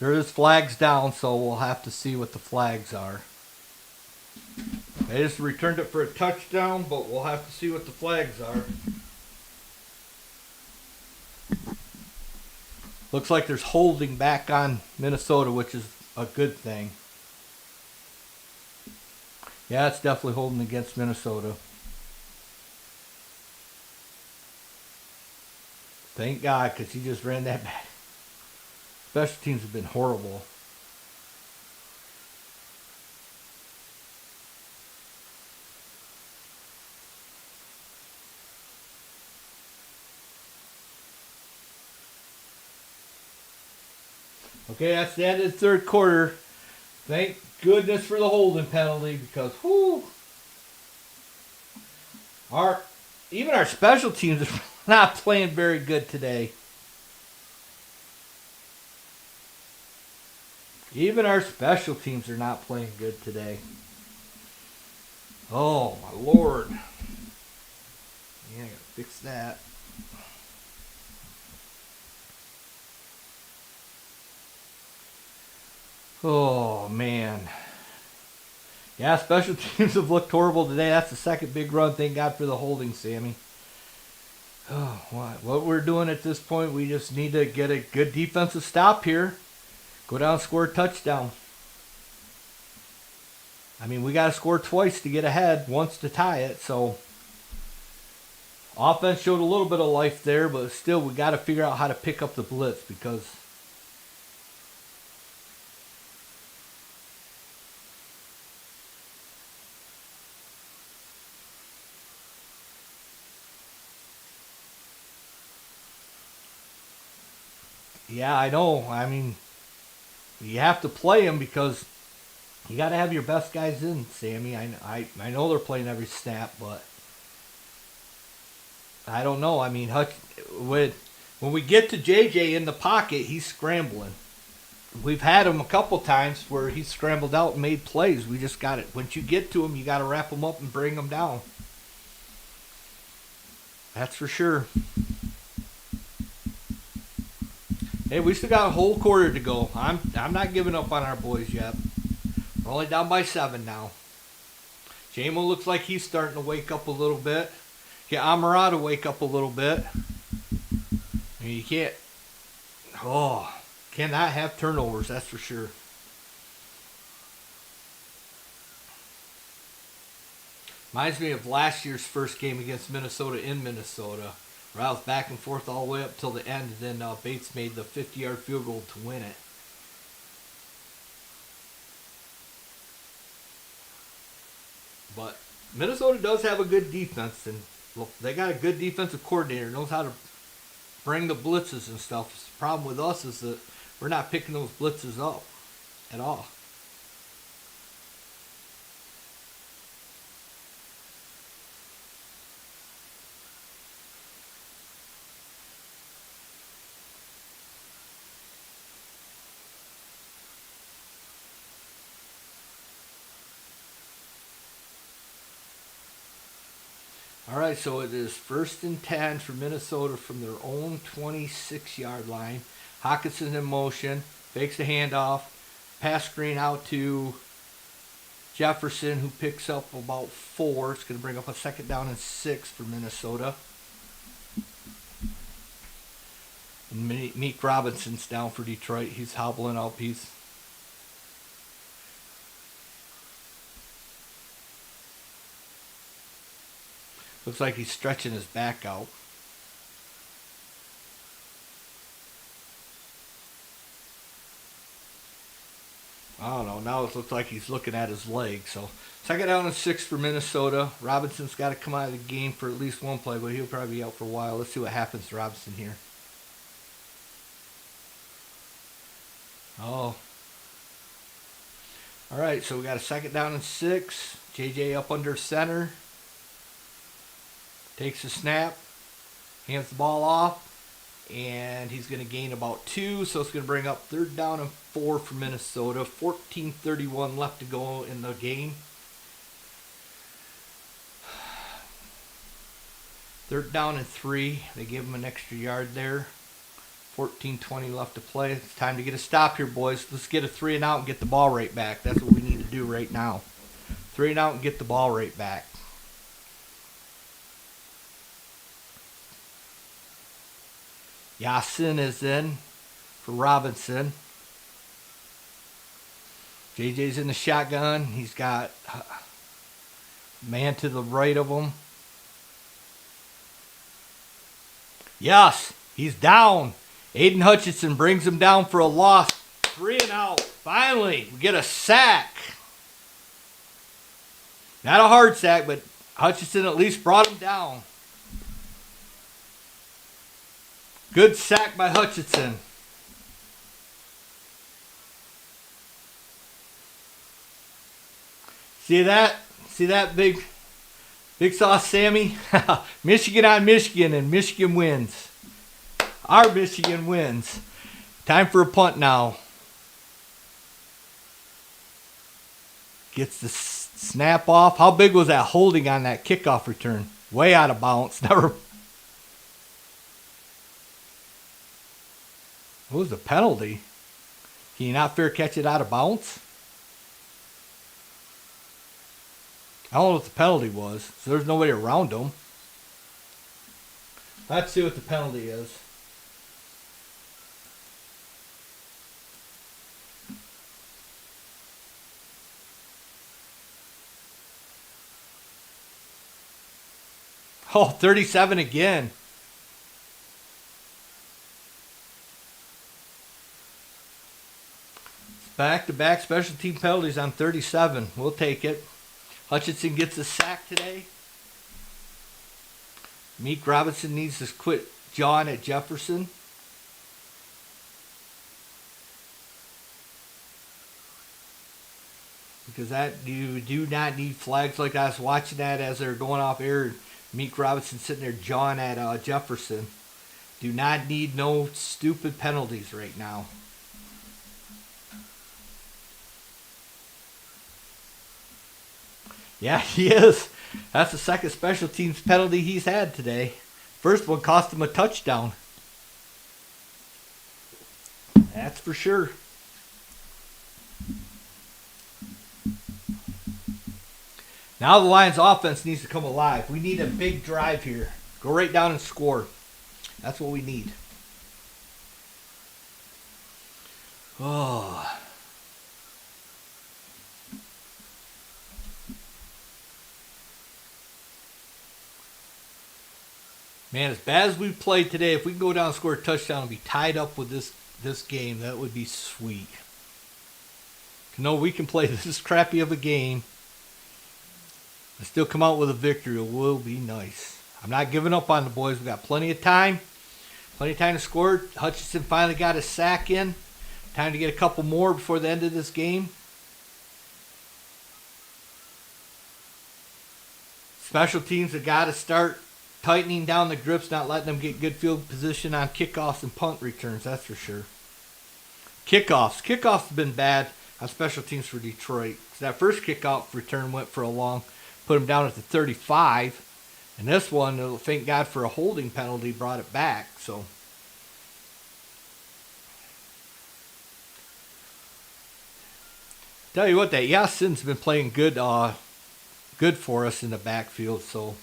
there is flags down, so we'll have to see what the flags are. They just returned it for a touchdown, but we'll have to see what the flags are. Looks like there's holding back on Minnesota, which is a good thing. Yeah, it's definitely holding against Minnesota. Thank God, because he just ran that back. Special teams have been horrible. Okay, that's the end of the 3rd quarter. Thank goodness for the holding penalty, because whoo, even our special teams are not playing very good today. Even our special teams are not playing good today. Oh, my Lord. Yeah, I gotta fix that. Oh, man. Yeah, special teams have looked horrible today. That's the second big run. Thank God for the holding, Sammy. Oh, what we're doing at this point, we just need to get a good defensive stop here. Go down, score a touchdown. I mean, we got to score twice to get ahead, once to tie it. So, offense showed a little bit of life there, but still, we got to figure out how to pick up the blitz because yeah, I know. I mean, you have to play them because you got to have your best guys in, Sammy. I know they're playing every snap, but I don't know. I mean, when we get to JJ in the pocket, he's scrambling. We've had him a couple times where he's scrambled out and made plays. We just got it. Once you get to him, you got to wrap him up and bring him down. That's for sure. Hey, we still got a whole quarter to go. I'm not giving up on our boys yet. We're only down by 7 now. Jamo looks like he's starting to wake up a little bit. Get Amara to wake up a little bit. I mean, you can't. Oh, cannot have turnovers, that's for sure. Reminds me of last year's first game against Minnesota in Minnesota. Where I was back and forth all the way up till the end, and then Bates made the 50-yard field goal to win it. But Minnesota does have a good defense, and they got a good defensive coordinator, knows how to bring the blitzes and stuff. The problem with us is that we're not picking those blitzes up at all. All right, so it is 1st and 10 for Minnesota from their own 26-yard line. Hawkinson in motion, fakes the handoff, pass screen out to Jefferson, who picks up about 4. It's going to bring up a 2nd down and 6 for Minnesota. And Meek Robinson's down for Detroit. He's hobbling up. Looks like he's stretching his back out. I don't know. Now it looks like he's looking at his leg. So 2nd down and 6 for Minnesota. Robinson's got to come out of the game for at least one play, but he'll probably be out for a while. Let's see what happens to Robinson here. Oh. All right, so we got a 2nd down and 6. JJ up under center. Takes a snap, hands the ball off, and he's going to gain about 2, so it's going to bring up 3rd down and 4 for Minnesota. 14:31 left to go in the game. 3rd down and 3. They give him an extra yard there. 14:20 left to play. It's time to get a stop here, boys. Let's get a 3 and out and get the ball right back. That's what we need to do right now. 3 and out and get the ball right back. Yasin is in for Robinson. JJ's in the shotgun. He's got man to the right of him. Yes, he's down. Aiden Hutchinson brings him down for a loss. 3 and out. Finally, we get a sack. Not a hard sack, but Hutchinson at least brought him down. Good sack by Hutchinson. See that? See that big sauce, Sammy? Michigan on Michigan, and Michigan wins. Our Michigan wins. Time for a punt now. Gets the snap off. How big was that holding on that kickoff return? Way out of bounds. Never. What was the penalty? Can you not fair catch it out of bounds? I don't know what the penalty was. So there's nobody around him. Let's see what the penalty is. Oh, 37 again. Back-to-back special team penalties on 37. We'll take it. Hutchinson gets a sack today. Meek Robinson needs to quit jawing at Jefferson. Because that you do not need flags like I was watching that as they're going off air. Meek Robinson sitting there jawing at Jefferson. Do not need no stupid penalties right now. Yeah, he is. That's the second special teams penalty he's had today. First one cost him a touchdown. That's for sure. Now the Lions offense needs to come alive. We need a big drive here. Go right down and score. That's what we need. Oh. Man, as bad as we played today, if we can go down and score a touchdown and be tied up with this game, that would be sweet. No, we can play this crappy of a game and still come out with a victory. It will be nice. I'm not giving up on the boys. We got plenty of time. Plenty of time to score. Hutchinson finally got a sack in. Time to get a couple more before the end of this game. Special teams have got to start tightening down the grips, not letting them get good field position on kickoffs and punt returns, that's for sure. Kickoffs have been bad on special teams for Detroit. That first kickoff return went for a long, put them down at the 35. And this one, thank God for a holding penalty, brought it back. So, tell you what, that Yassin's been playing good for us in the backfield, so.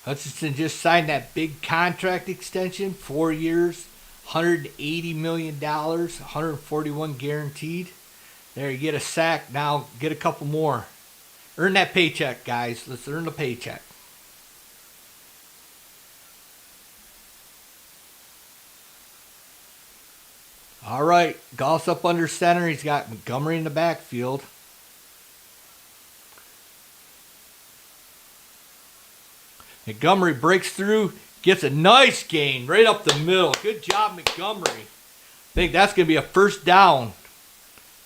Hutchinson just signed that big contract extension, 4 years, $180 million, 141 guaranteed. There, you get a sack. Now get a couple more. Earn that paycheck, guys. Let's earn the paycheck. All right, Goff's up under center. He's got Montgomery in the backfield. Montgomery breaks through, gets a nice gain right up the middle. Good job, Montgomery. I think that's going to be a first down.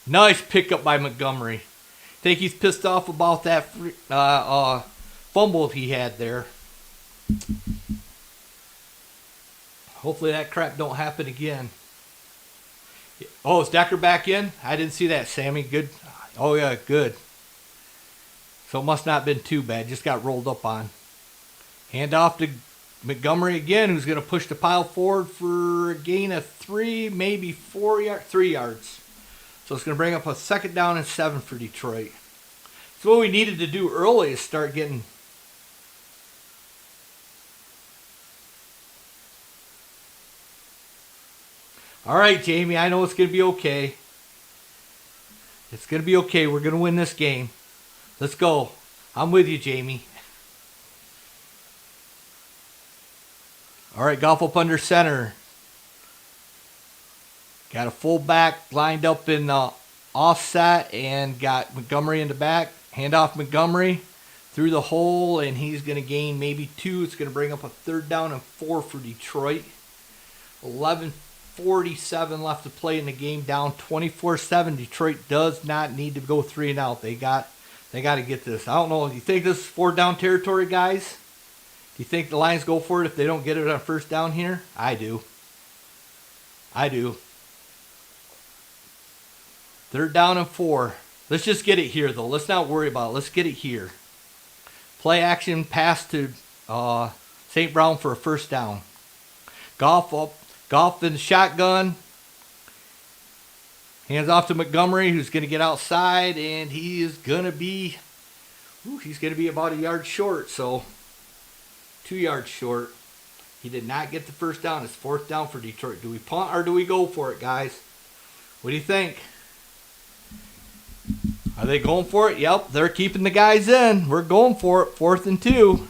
Nice pickup by Montgomery. I think he's pissed off about that fumble he had there. Hopefully that crap don't happen again. Oh, is Decker back in? I didn't see that, Sammy. Good. Oh, yeah, good. So it must not have been too bad. Just got rolled up on. Hand off to Montgomery again, who's going to push the pile forward for a gain of 3, maybe 3 yards. So it's going to bring up a second down and 7 for Detroit. So what we needed to do early is start getting... All right, Jamie, I know it's going to be okay. It's going to be okay. We're going to win this game. Let's go. I'm with you, Jamie. All right, Goff up under center. Got a fullback lined up in offset and got Montgomery in the back. Hand off Montgomery through the hole, and he's going to gain maybe 2. It's going to bring up a third down and 4 for Detroit. 11:47 left to play in the game, down 24-7. Detroit does not need to go 3 and out. They got to get this. I don't know. Do you think this is 4 down territory, guys? Do you think the Lions go for it if they don't get it on first down here? I do. Third down and 4. Let's just get it here, though. Let's not worry about it. Let's get it here. Play action pass to St. Brown for a first down. Goff up. Goff in the shotgun. Hands off to Montgomery, who's going to get outside, and he is going to be, he's going to be about a yard short, so 2 yards short. He did not get the first down. It's 4th down for Detroit. Do we punt or do we go for it, guys? What do you think? Are they going for it? Yep, they're keeping the guys in. We're going for it. 4th and 2.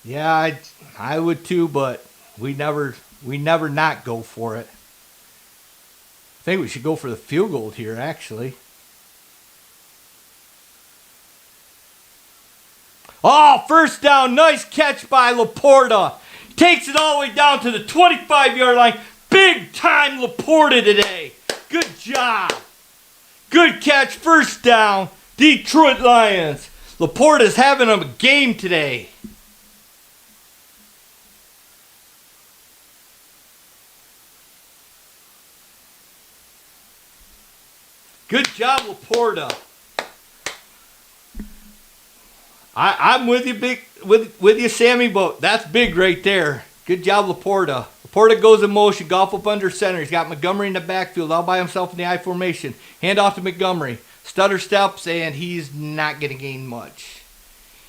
Yeah, I would too, but we never not go for it. I think we should go for the field goal here, actually. Oh, first down. Nice catch by Laporta. Takes it all the way down to the 25-yard line. Big time Laporta today. Good job. Good catch. First down. Detroit Lions. Laporta's having a game today. Good job, Laporta. I'm with you, with you, Sammy, but that's big right there. Good job, Laporta. Laporta goes in motion, golf up under center. He's got Montgomery in the backfield, all by himself in the I formation. Hand off to Montgomery. Stutter steps, and he's not going to gain much.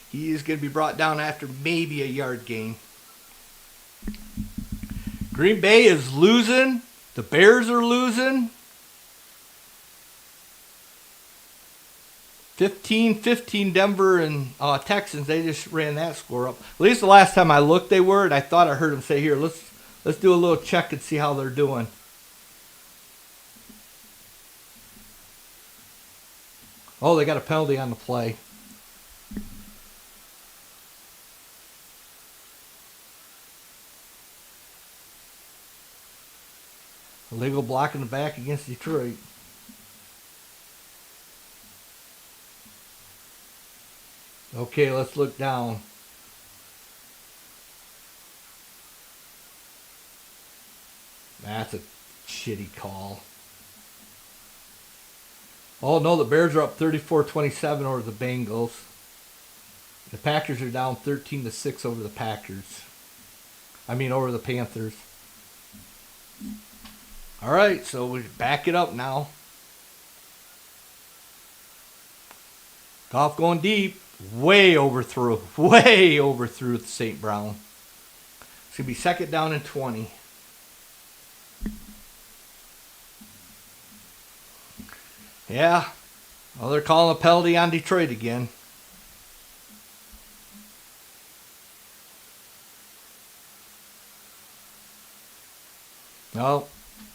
He is going to be brought down after maybe a yard gain. Green Bay is losing. The Bears are losing. 15-15 Denver and Texans. They just ran that score up. At least the last time I looked, they were, and I thought I heard them say, "Here, let's do a little check and see how they're doing." Oh, they got a penalty on the play. Illegal block in the back against Detroit. Okay, let's look down. That's a shitty call. Oh no, the Bears are up 34-27 over the Bengals. The Packers are down 13-6 over the Packers. Over the Panthers. All right, so we back it up now. Goff going deep. Way overthrew the St. Brown. It's going to be 2nd down and 20. Yeah. Well, they're calling a penalty on Detroit again. No.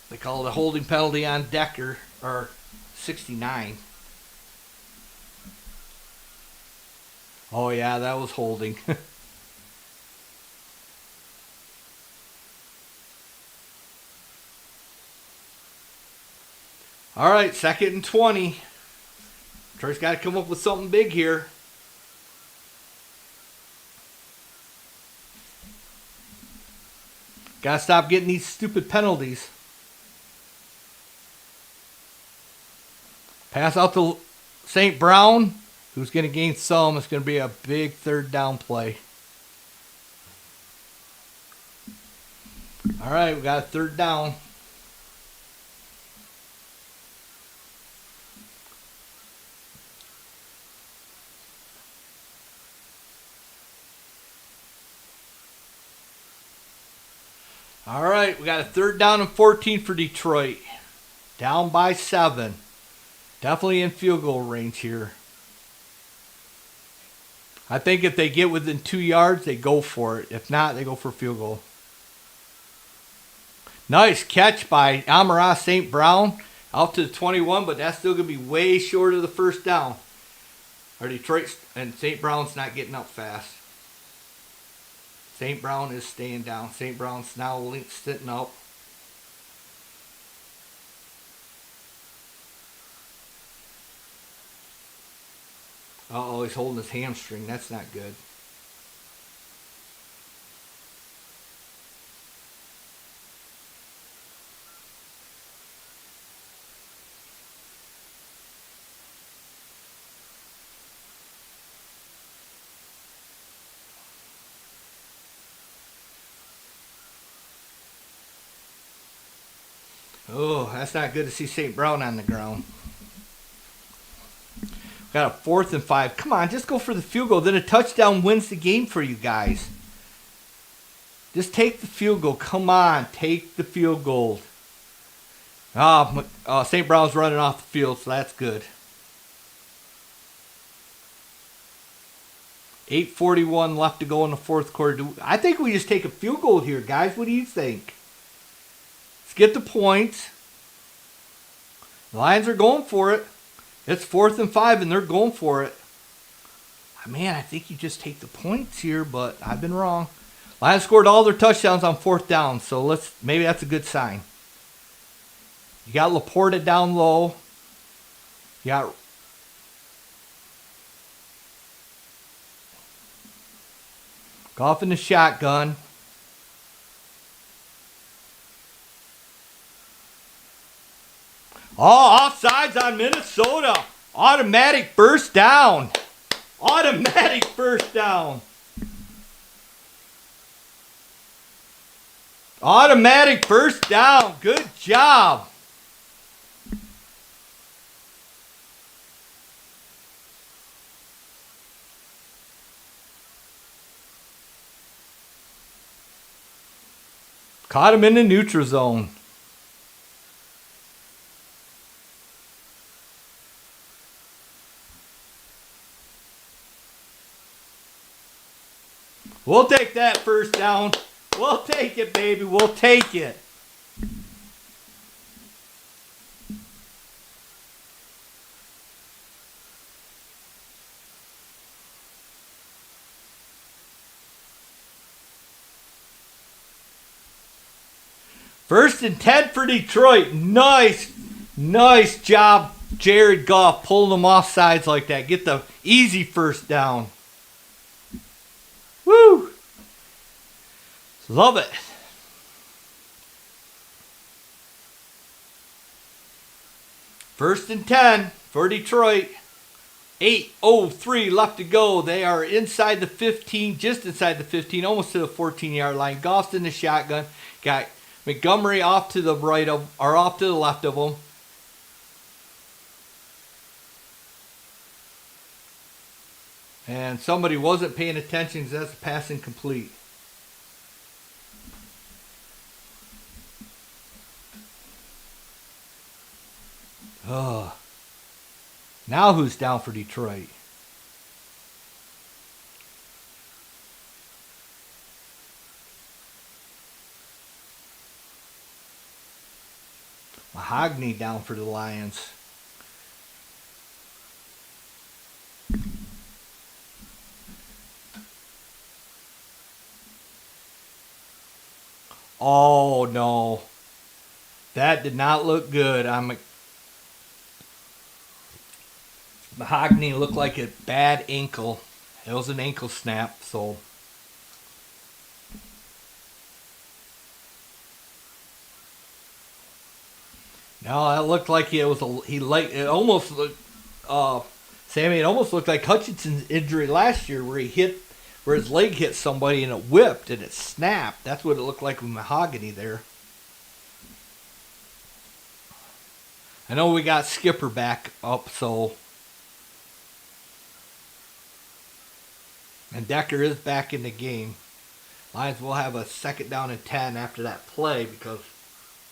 They called a holding penalty on Decker, or 69. Oh, yeah, that was holding. All right, 2nd and 20. Detroit's got to come up with something big here. Got to stop getting these stupid penalties. Pass out to St. Brown, who's going to gain some. It's going to be a big 3rd down play. All right, we got a 3rd down. All right, we got a 3rd down and 14 for Detroit. Down by 7. Definitely in field goal range here. I think if they get within 2 yards, they go for it. If not, they go for a field goal. Nice catch by Amon-Ra St. Brown out to the 21, but that's still going to be way short of the 1st down. Or Detroit and St. Brown's not getting up fast. St. Brown is staying down. St. Brown's now sitting up. Uh-oh, he's holding his hamstring. That's not good. Oh, that's not good to see St. Brown on the ground. Got a 4th and 5. Come on, just go for the field goal. Then a touchdown wins the game for you guys. Just take the field goal. Come on, take the field goal. St. Brown's running off the field, so that's good. 8:41 left to go in the 4th quarter. I think we just take a field goal here, guys. What do you think? Let's get the points. The Lions are going for it. It's 4th and 5, and they're going for it. Man, I think you just take the points here, but I've been wrong. Lions scored all their touchdowns on 4th down, so maybe that's a good sign. You got Laporta down low. You got Goff in the shotgun. Oh, offsides on Minnesota. Automatic first down. Automatic first down. Automatic first down. Good job. Caught him in the neutral zone. We'll take that first down. We'll take it, baby. We'll take it. First and 10 for Detroit. Nice job, Jared Goff, pulling them off sides like that. Get the easy first down. Woo! Love it. First and 10 for Detroit. 8:03 left to go. They are inside the 15, just inside the 15, almost to the 14-yard line. Goff's in the shotgun. Got Montgomery off to the right of, or off to the left of him. And somebody wasn't paying attention because that's a pass incomplete. Oh. Now who's down for Detroit? Mahogany down for the Lions. Oh no. That did not look good. Mahogany looked like a bad ankle. It was an ankle snap, so. No, that looked like it was it almost looked, Sammy, it almost looked like Hutchinson's injury last year where his leg hit somebody and it whipped and it snapped. That's what it looked like with Mahogany there. I know we got Skipper back up, so. And Decker is back in the game. Lions will have a 2nd down and 10 after that play because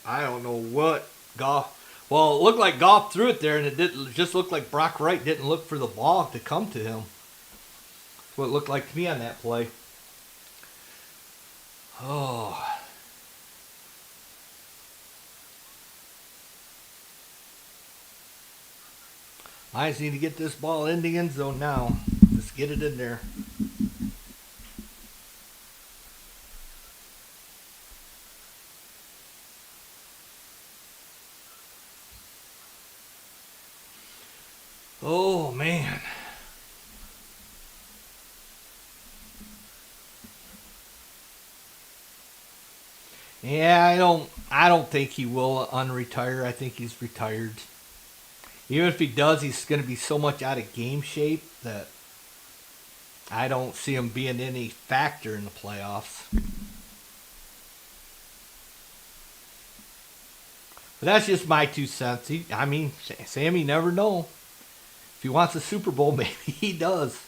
I don't know what Goff. Well, it looked like Goff threw it there, and it just looked like Brock Wright didn't look for the ball to come to him. That's what it looked like to me on that play. Oh. Lions need to get this ball in the end zone now. Just get it in there. Oh man. Yeah, I don't think he will unretire. I think he's retired. Even if he does, he's going to be so much out of game shape that I don't see him being any factor in the playoffs. But that's just my 2 cents. Sammy never know. If he wants a Super Bowl, maybe he does.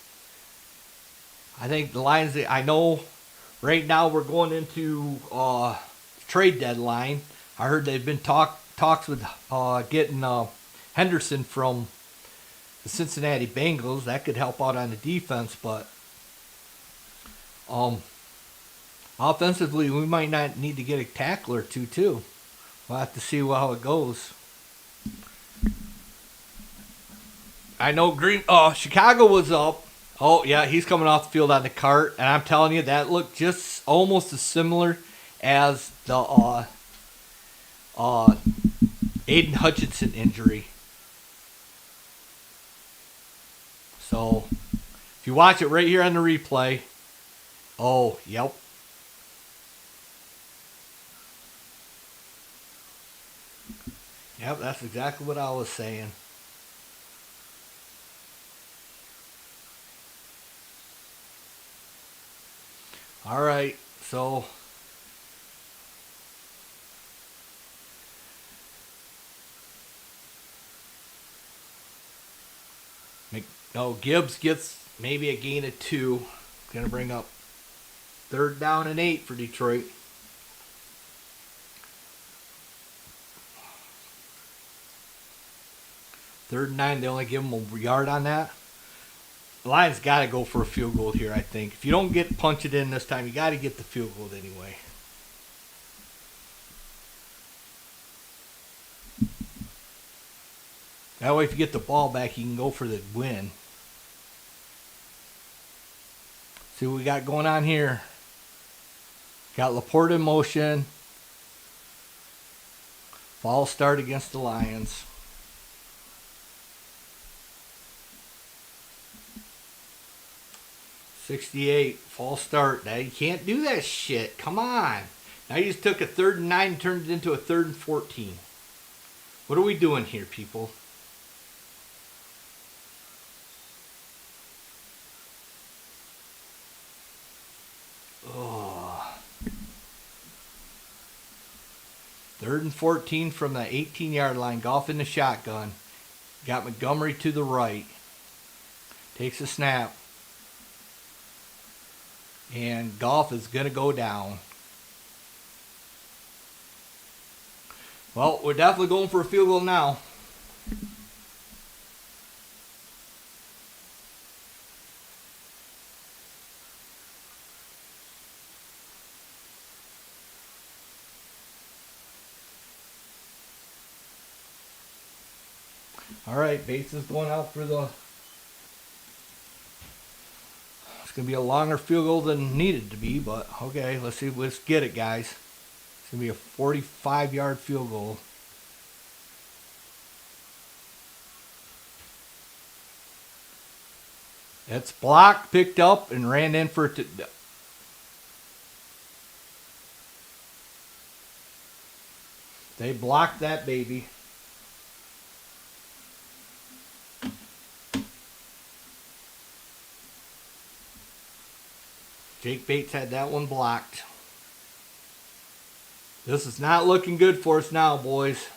I think the Lions, I know right now we're going into trade deadline. I heard they've been talks with getting Henderson from the Cincinnati Bengals. That could help out on the defense, but offensively, we might not need to get a tackler or two, too. We'll have to see how it goes. I know Chicago was up. Oh, yeah, he's coming off the field on the cart. And I'm telling you, that looked just almost as similar as the Aiden Hutchinson injury. So, if you watch it right here on the replay, oh, yep. Yep, that's exactly what I was saying. All right, so Gibbs gets maybe a gain of 2. Going to bring up 3rd down and 8 for Detroit. Third and 9, they only give him a yard on that. The Lions got to go for a field goal here, I think. If you don't punch it in this time, you got to get the field goal anyway. That way, if you get the ball back, you can go for the win. See what we got going on here. Got Laporte in motion. False start against the Lions. .68, false start. Now you can't do that shit. Come on. Now you just took a 3rd and 9 and turned it into a 3rd and 14. What are we doing here, people? Oh. 3rd and 14 from the 18-yard line. Goff in the shotgun. Got Montgomery to the right. Takes a snap. And Goff is going to go down. Well, we're definitely going for a field goal now. All right, Bates is going out for the... It's going to be a longer field goal than needed to be, but okay, let's see. Let's get it, guys. It's going to be a 45-yard field goal. It's blocked, picked up, and ran in for it. They blocked that baby. Jake Bates had that one blocked. This is not looking good for us now, boys.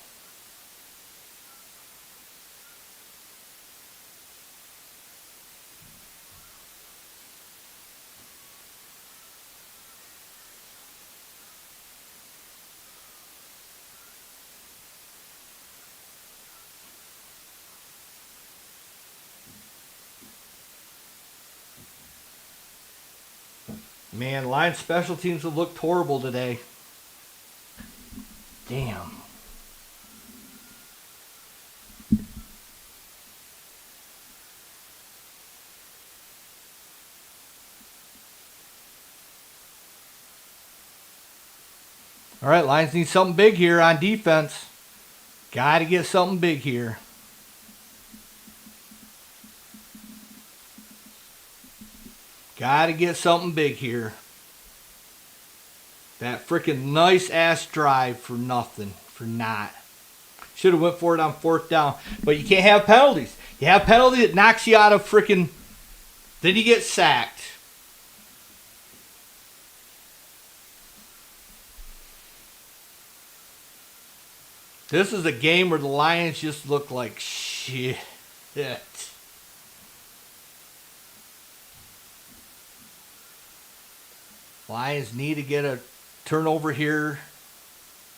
Man, Lions special teams have looked horrible today. Damn. All right, Lions need something big here on defense. Got to get something big here. Got to get something big here. That freaking nice ass drive for nothing, for not. Should have went for it on 4th down, but you can't have penalties. You have penalty that knocks you out of freaking. Then you get sacked. This is a game where the Lions just look like shit. Lions need to get a turnover here.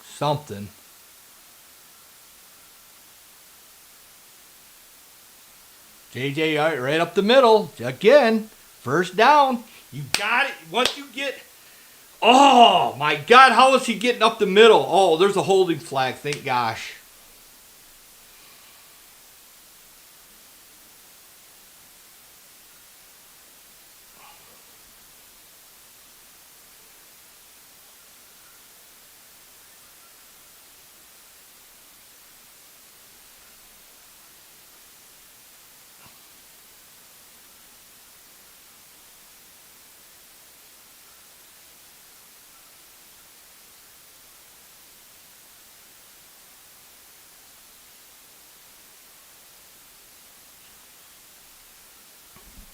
Something. JJ right up the middle. Again, first down. You got it. Once you get... Oh, my God. How is he getting up the middle? Oh, there's a holding flag. Thank gosh.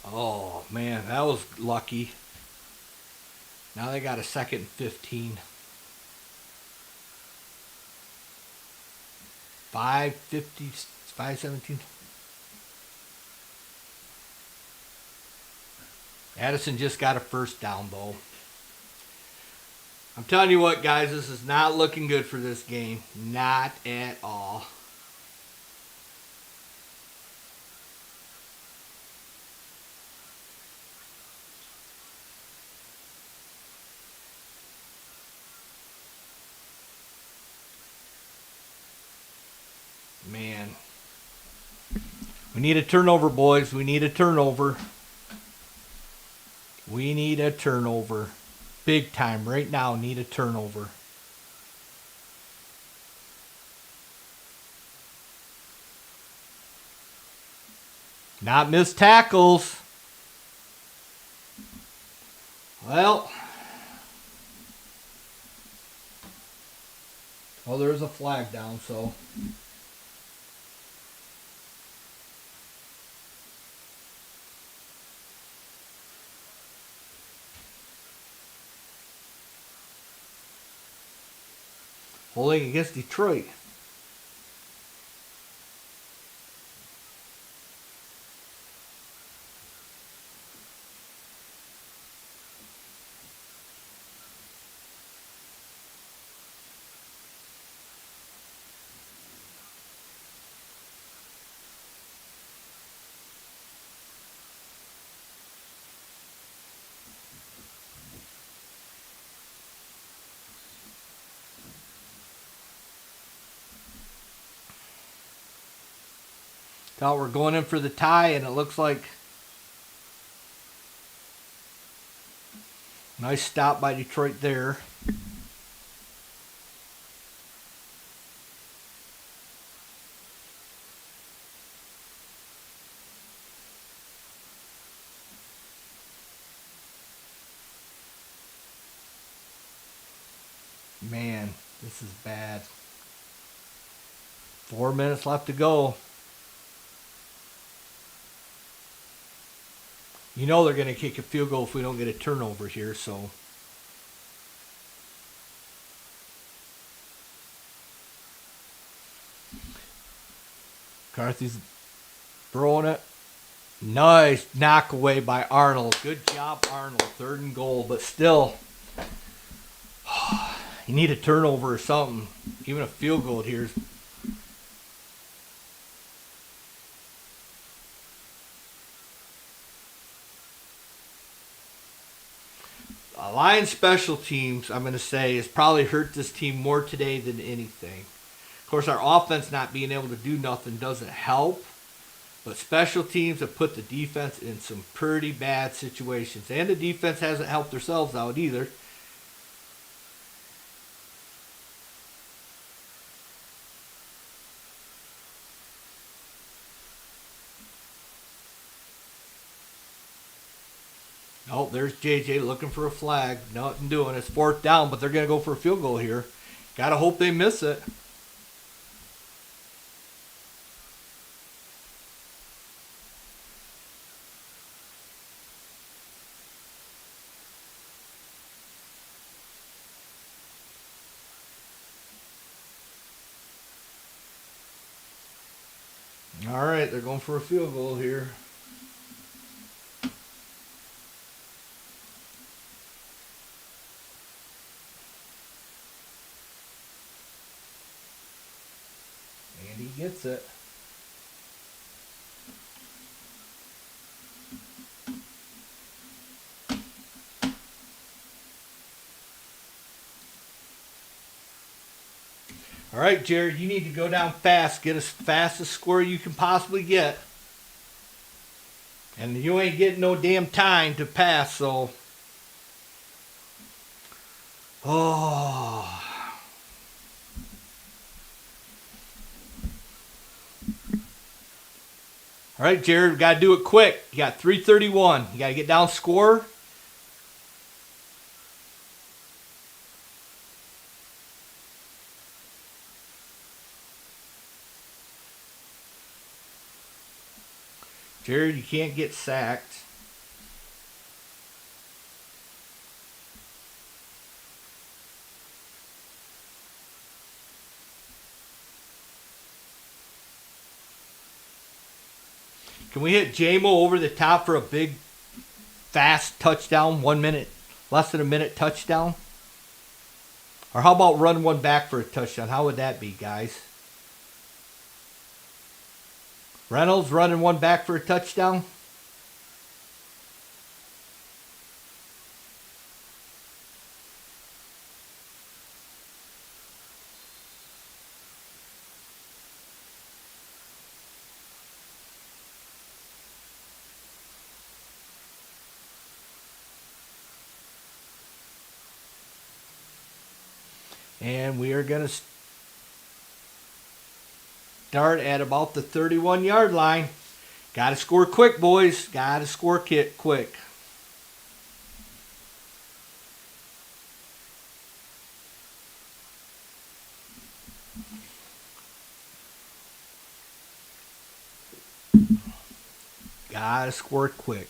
Oh, man, that was lucky. Now they got a 2nd and 15. 5:50, 5:17. Addison just got a first down, though. I'm telling you what, guys, this is not looking good for this game. Not at all. Man. We need a turnover, boys. We need a turnover. We need a turnover. Big time. Right now, need a turnover. Not missed tackles. Well. Oh, there's a flag down, so... Holding against Detroit. Thought we're going in for the tie, and it looks like nice stop by Detroit there. Man, this is bad. 4 minutes left to go. You know they're going to kick a field goal if we don't get a turnover here, so... McCarthy's throwing it. Nice knock away by Arnold. Good job, Arnold. 3rd and goal, but still... You need a turnover or something. Even a field goal here. Lions special teams, I'm going to say, has probably hurt this team more today than anything. Of course, our offense not being able to do nothing doesn't help. But special teams have put the defense in some pretty bad situations. And the defense hasn't helped themselves out either. Oh, there's JJ looking for a flag. Nothing doing. It's 4th down, but they're going to go for a field goal here. Got to hope they miss it. All right, they're going for a field goal here. And he gets it. All right, Jared, you need to go down fast. Get as fast a score you can possibly get. And you ain't getting no damn time to pass, so. Oh. All right, Jared, we got to do it quick. You got 3:31. You got to get down score. Jared, you can't get sacked. Can we hit JMO over the top for a big, fast touchdown? 1 minute, less than a minute touchdown? Or how about run one back for a touchdown? How would that be, guys? Reynolds running one back for a touchdown? And we are going to start at about the 31-yard line. Got to score quick, boys. Got to score quick. Got to score quick.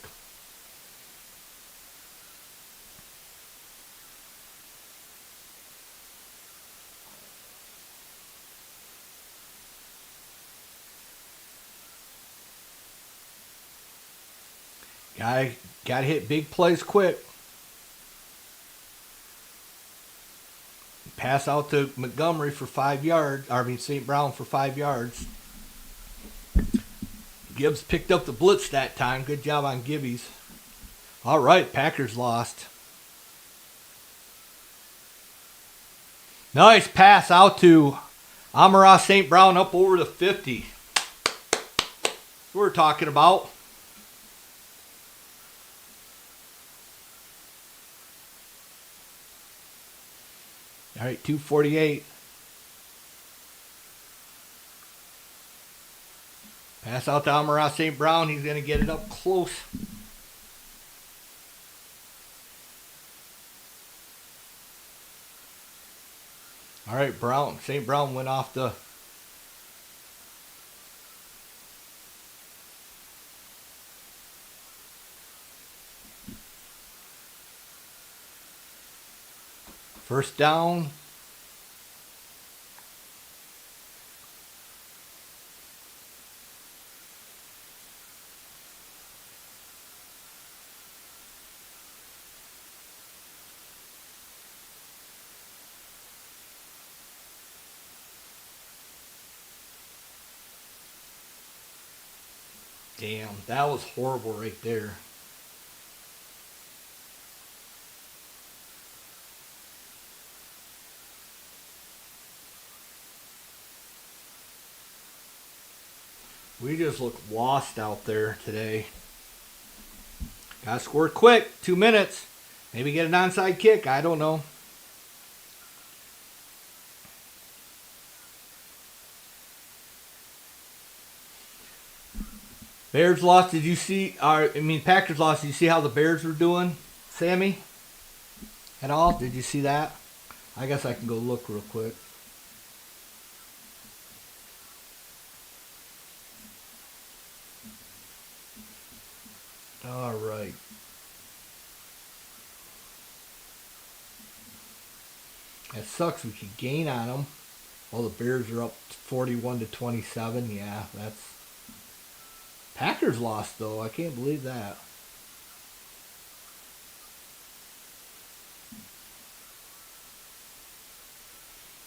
Got to hit big plays quick. Pass out to Montgomery for 5 yards. St. Brown for 5 yards. Gibbs picked up the blitz that time. Good job on Gibbies. All right, Packers lost. Nice pass out to Amon-Ra St. Brown up over the 50. That's what we're talking about. All right, 2:48. Pass out to Amon-Ra St. Brown. He's going to get it up close. All right, St. Brown went off the... First down. Damn, that was horrible right there. We just look lost out there today. Gotta score quick. 2 minutes. Maybe get an onside kick. I don't know. Bears lost. Did you see? Packers lost. Did you see how the Bears were doing, Sammy? At all? Did you see that? I guess I can go look real quick. All right. That sucks. We could gain on them. Well, the Bears are up 41-27. Yeah, that's Packers lost, though. I can't believe that.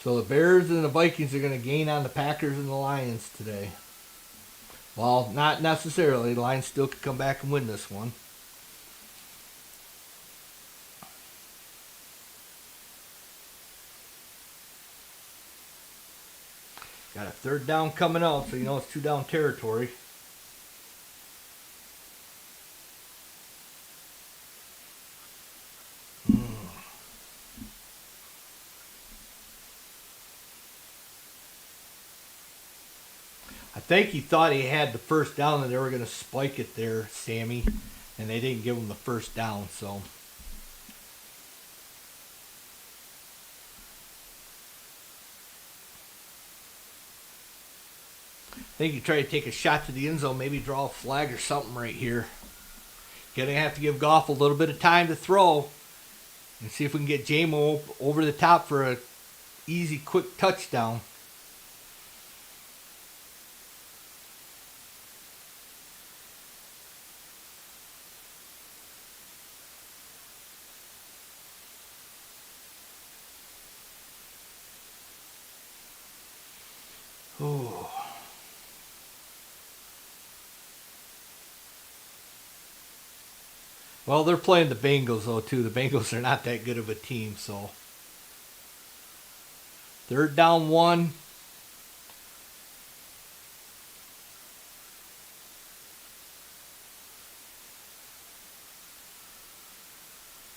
So the Bears and the Vikings are going to gain on the Packers and the Lions today. Well, not necessarily. The Lions still could come back and win this one. Got a third down coming up, so you know it's 2 down territory. I think he thought he had the first down and they were going to spike it there, Sammy. And they didn't give him the first down, so. I think he tried to take a shot to the end zone, maybe draw a flag or something right here. Gonna have to give Goff a little bit of time to throw. And see if we can get J-Mo over the top for a easy, quick touchdown. Oh. Well, they're playing the Bengals, though, too. The Bengals are not that good of a team, so. Third down 1.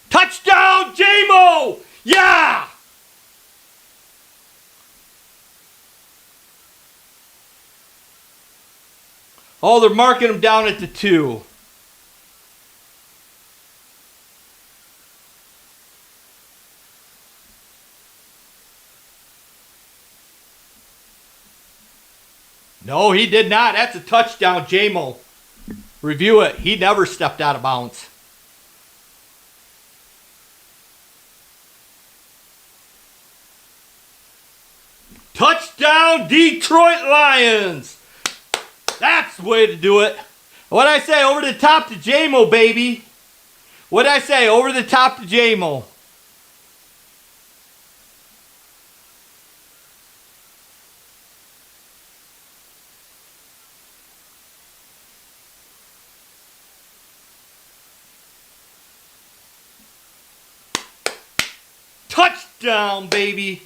Touchdown, J-Mo! Yeah! Oh, they're marking him down at the 2. No, he did not. That's a touchdown, J-Mo. Review it. He never stepped out of bounds. Touchdown, Detroit Lions. That's the way to do it. What'd I say? Over the top to J-Mo, baby. What'd I say? Over the top to J-Mo. Touchdown, baby.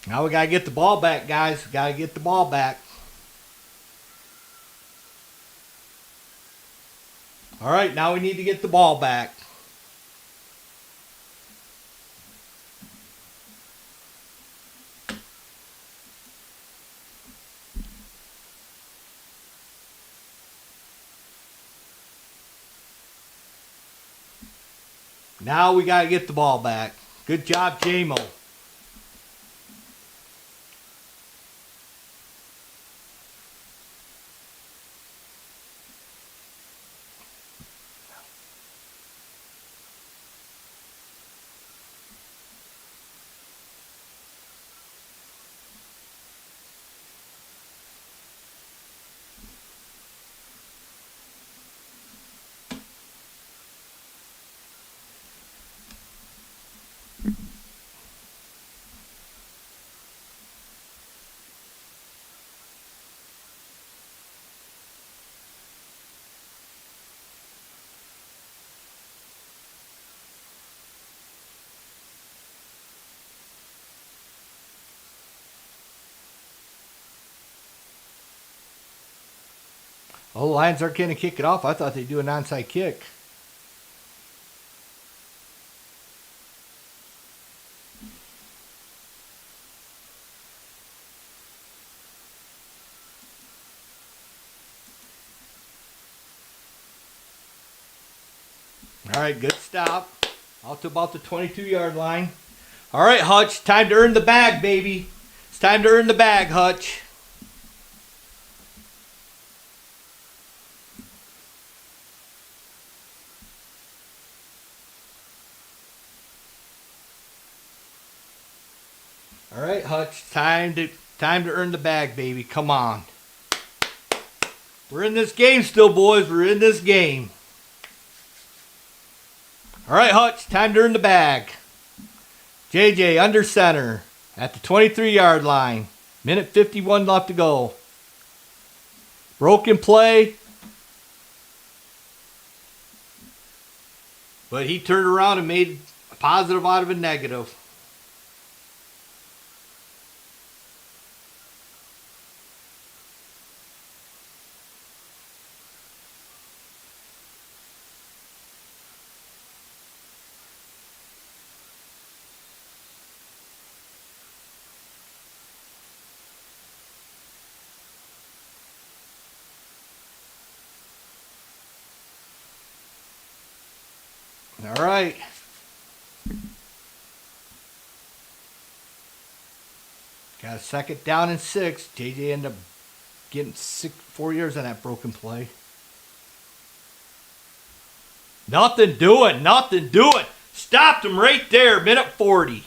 Now we got to get the ball back, guys. Got to get the ball back. All right, now we need to get the ball back. Now we got to get the ball back. Good job, J-Mo. Oh, the Lions aren't going to kick it off. I thought they'd do an onside kick. All right, good stop. Out to about the 22-yard line. All right, Hutch, time to earn the bag, baby. It's time to earn the bag, Hutch. All right, Hutch, time to earn the bag, baby. Come on. We're in this game still, boys. We're in this game. All right, Hutch, time to earn the bag. JJ under center at the 23-yard line. Minute 51 left to go. Broken play. But he turned around and made a positive out of a negative. All right. Got a second down and 6. JJ ended up getting 4 yards on that broken play. Nothing doing. Nothing doing. Stopped him right there. Minute 40.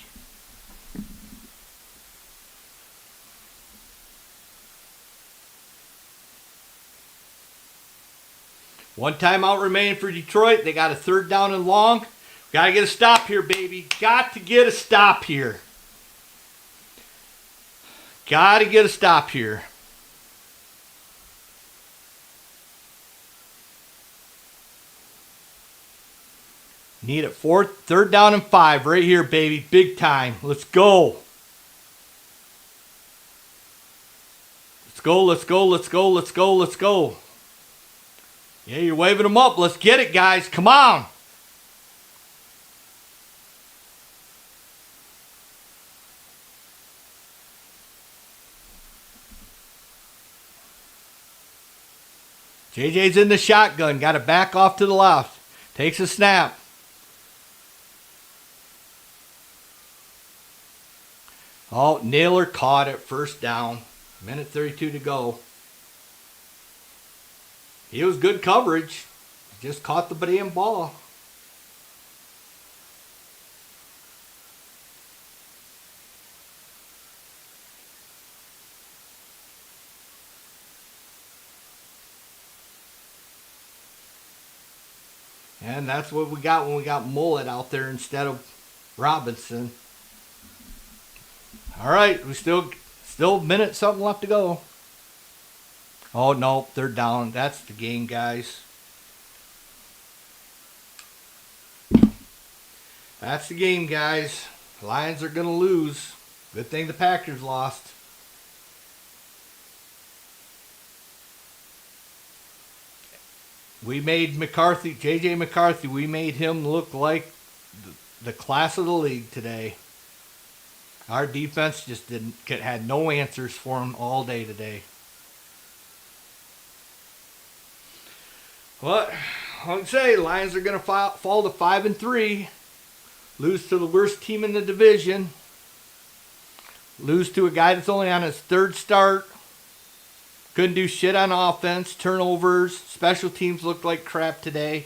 One timeout remaining for Detroit. They got a third down and long. Got to get a stop here, baby. Got to get a stop here. Got to get a stop here. Need it third down and 5 right here, baby. Big time. Let's go. Let's go, let's go, let's go, let's go, let's go. Yeah, you're waving them up. Let's get it, guys. Come on. JJ's in the shotgun. Got to back off to the left. Takes a snap. Oh, Naylor caught it. First down. Minute 32 to go. It was good coverage. Just caught the damn ball. And that's what we got when we got Mullet out there instead of Robinson. All right, we still minute something left to go. Oh, no, they're down. That's the game, guys. That's the game, guys. Lions are going to lose. Good thing the Packers lost. We made McCarthy, J.J. McCarthy, we made him look like the class of the league today. Our defense just had no answers for him all day today. Well, I would say Lions are going to fall to 5-3, lose to the worst team in the division, lose to a guy that's only on his third start, couldn't do shit on offense, turnovers, special teams looked like crap today.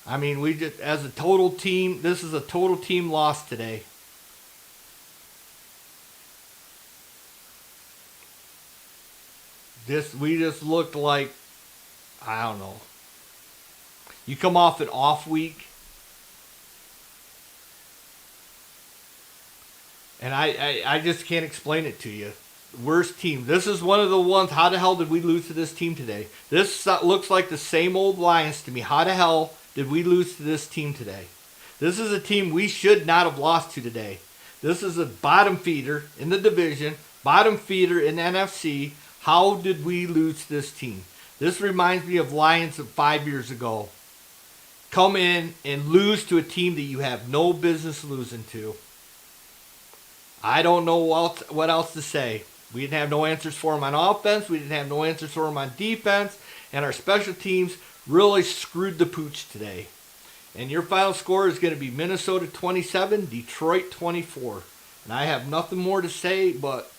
I mean, we just, as a total team, this is a total team loss today. We just looked like, I don't know. You come off an off week, and I just can't explain it to you. Worst team. This is one of the ones, how the hell did we lose to this team today? This looks like the same old Lions to me. How the hell did we lose to this team today? This is a team we should not have lost to today. This is a bottom feeder in the division, bottom feeder in the NFC. How did we lose to this team? This reminds me of Lions of 5 years ago. Come in and lose to a team that you have no business losing to. I don't know what else to say. We didn't have no answers for them on offense. We didn't have no answers for them on defense. And our special teams really screwed the pooch today. And your final score is going to be Minnesota 27, Detroit 24. And I have nothing more to say, but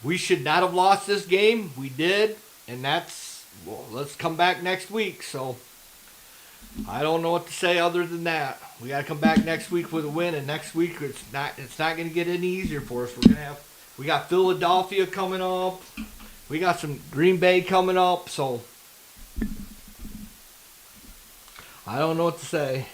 we should not have lost this game. We did. And let's come back next week. So I don't know what to say other than that. We got to come back next week with a win, and next week it's not going to get any easier for us. We got Philadelphia coming up. We got some Green Bay coming up, so I don't know what to say.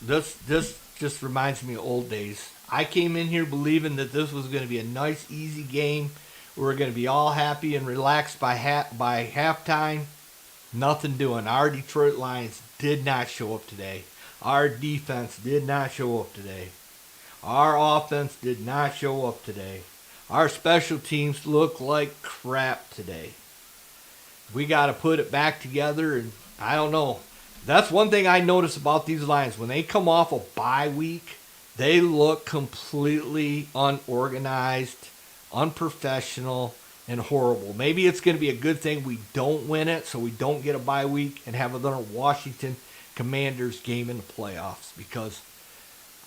This just reminds me of old days. I came in here believing that this was going to be a nice, easy game. We were going to be all happy and relaxed by halftime. Nothing doing. Our Detroit Lions did not show up today. Our defense did not show up today. Our offense did not show up today. Our special teams look like crap today. We got to put it back together, and I don't know. That's one thing I notice about these Lions. When they come off a bye week, they look completely unorganized, unprofessional, and horrible. Maybe it's going to be a good thing we don't win it, so we don't get a bye week and have another Washington Commanders game in the playoffs, because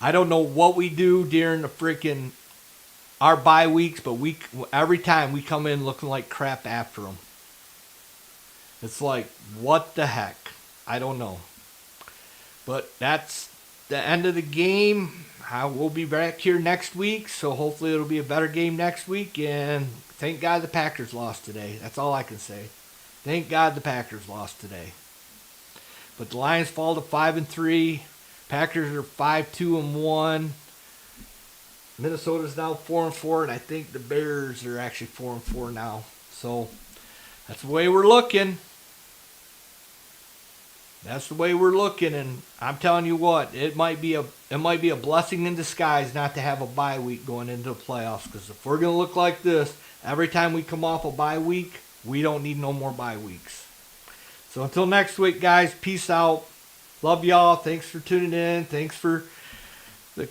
I don't know what we do during our bye weeks, but every time we come in looking like crap after them. It's like, what the heck? I don't know. But that's the end of the game. We'll be back here next week, so hopefully it'll be a better game next week. And thank God the Packers lost today. That's all I can say. Thank God the Packers lost today. But the Lions fall to 5-3. Packers are 5-2-1. Minnesota's now 4-4, and I think the Bears are actually 4-4 now. So that's the way we're looking. That's the way we're looking, and I'm telling you what, it might be a blessing in disguise not to have a bye week going into the playoffs. Because if we're gonna look like this every time we come off a bye week, we don't need no more bye weeks. So until next week, guys, peace out. Love y'all. Thanks for tuning in. Thanks for the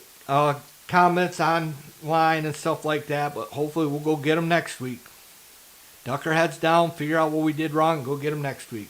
comments online and stuff like that. But hopefully we'll go get them next week. Duck our heads down, figure out what we did wrong, and go get them next week.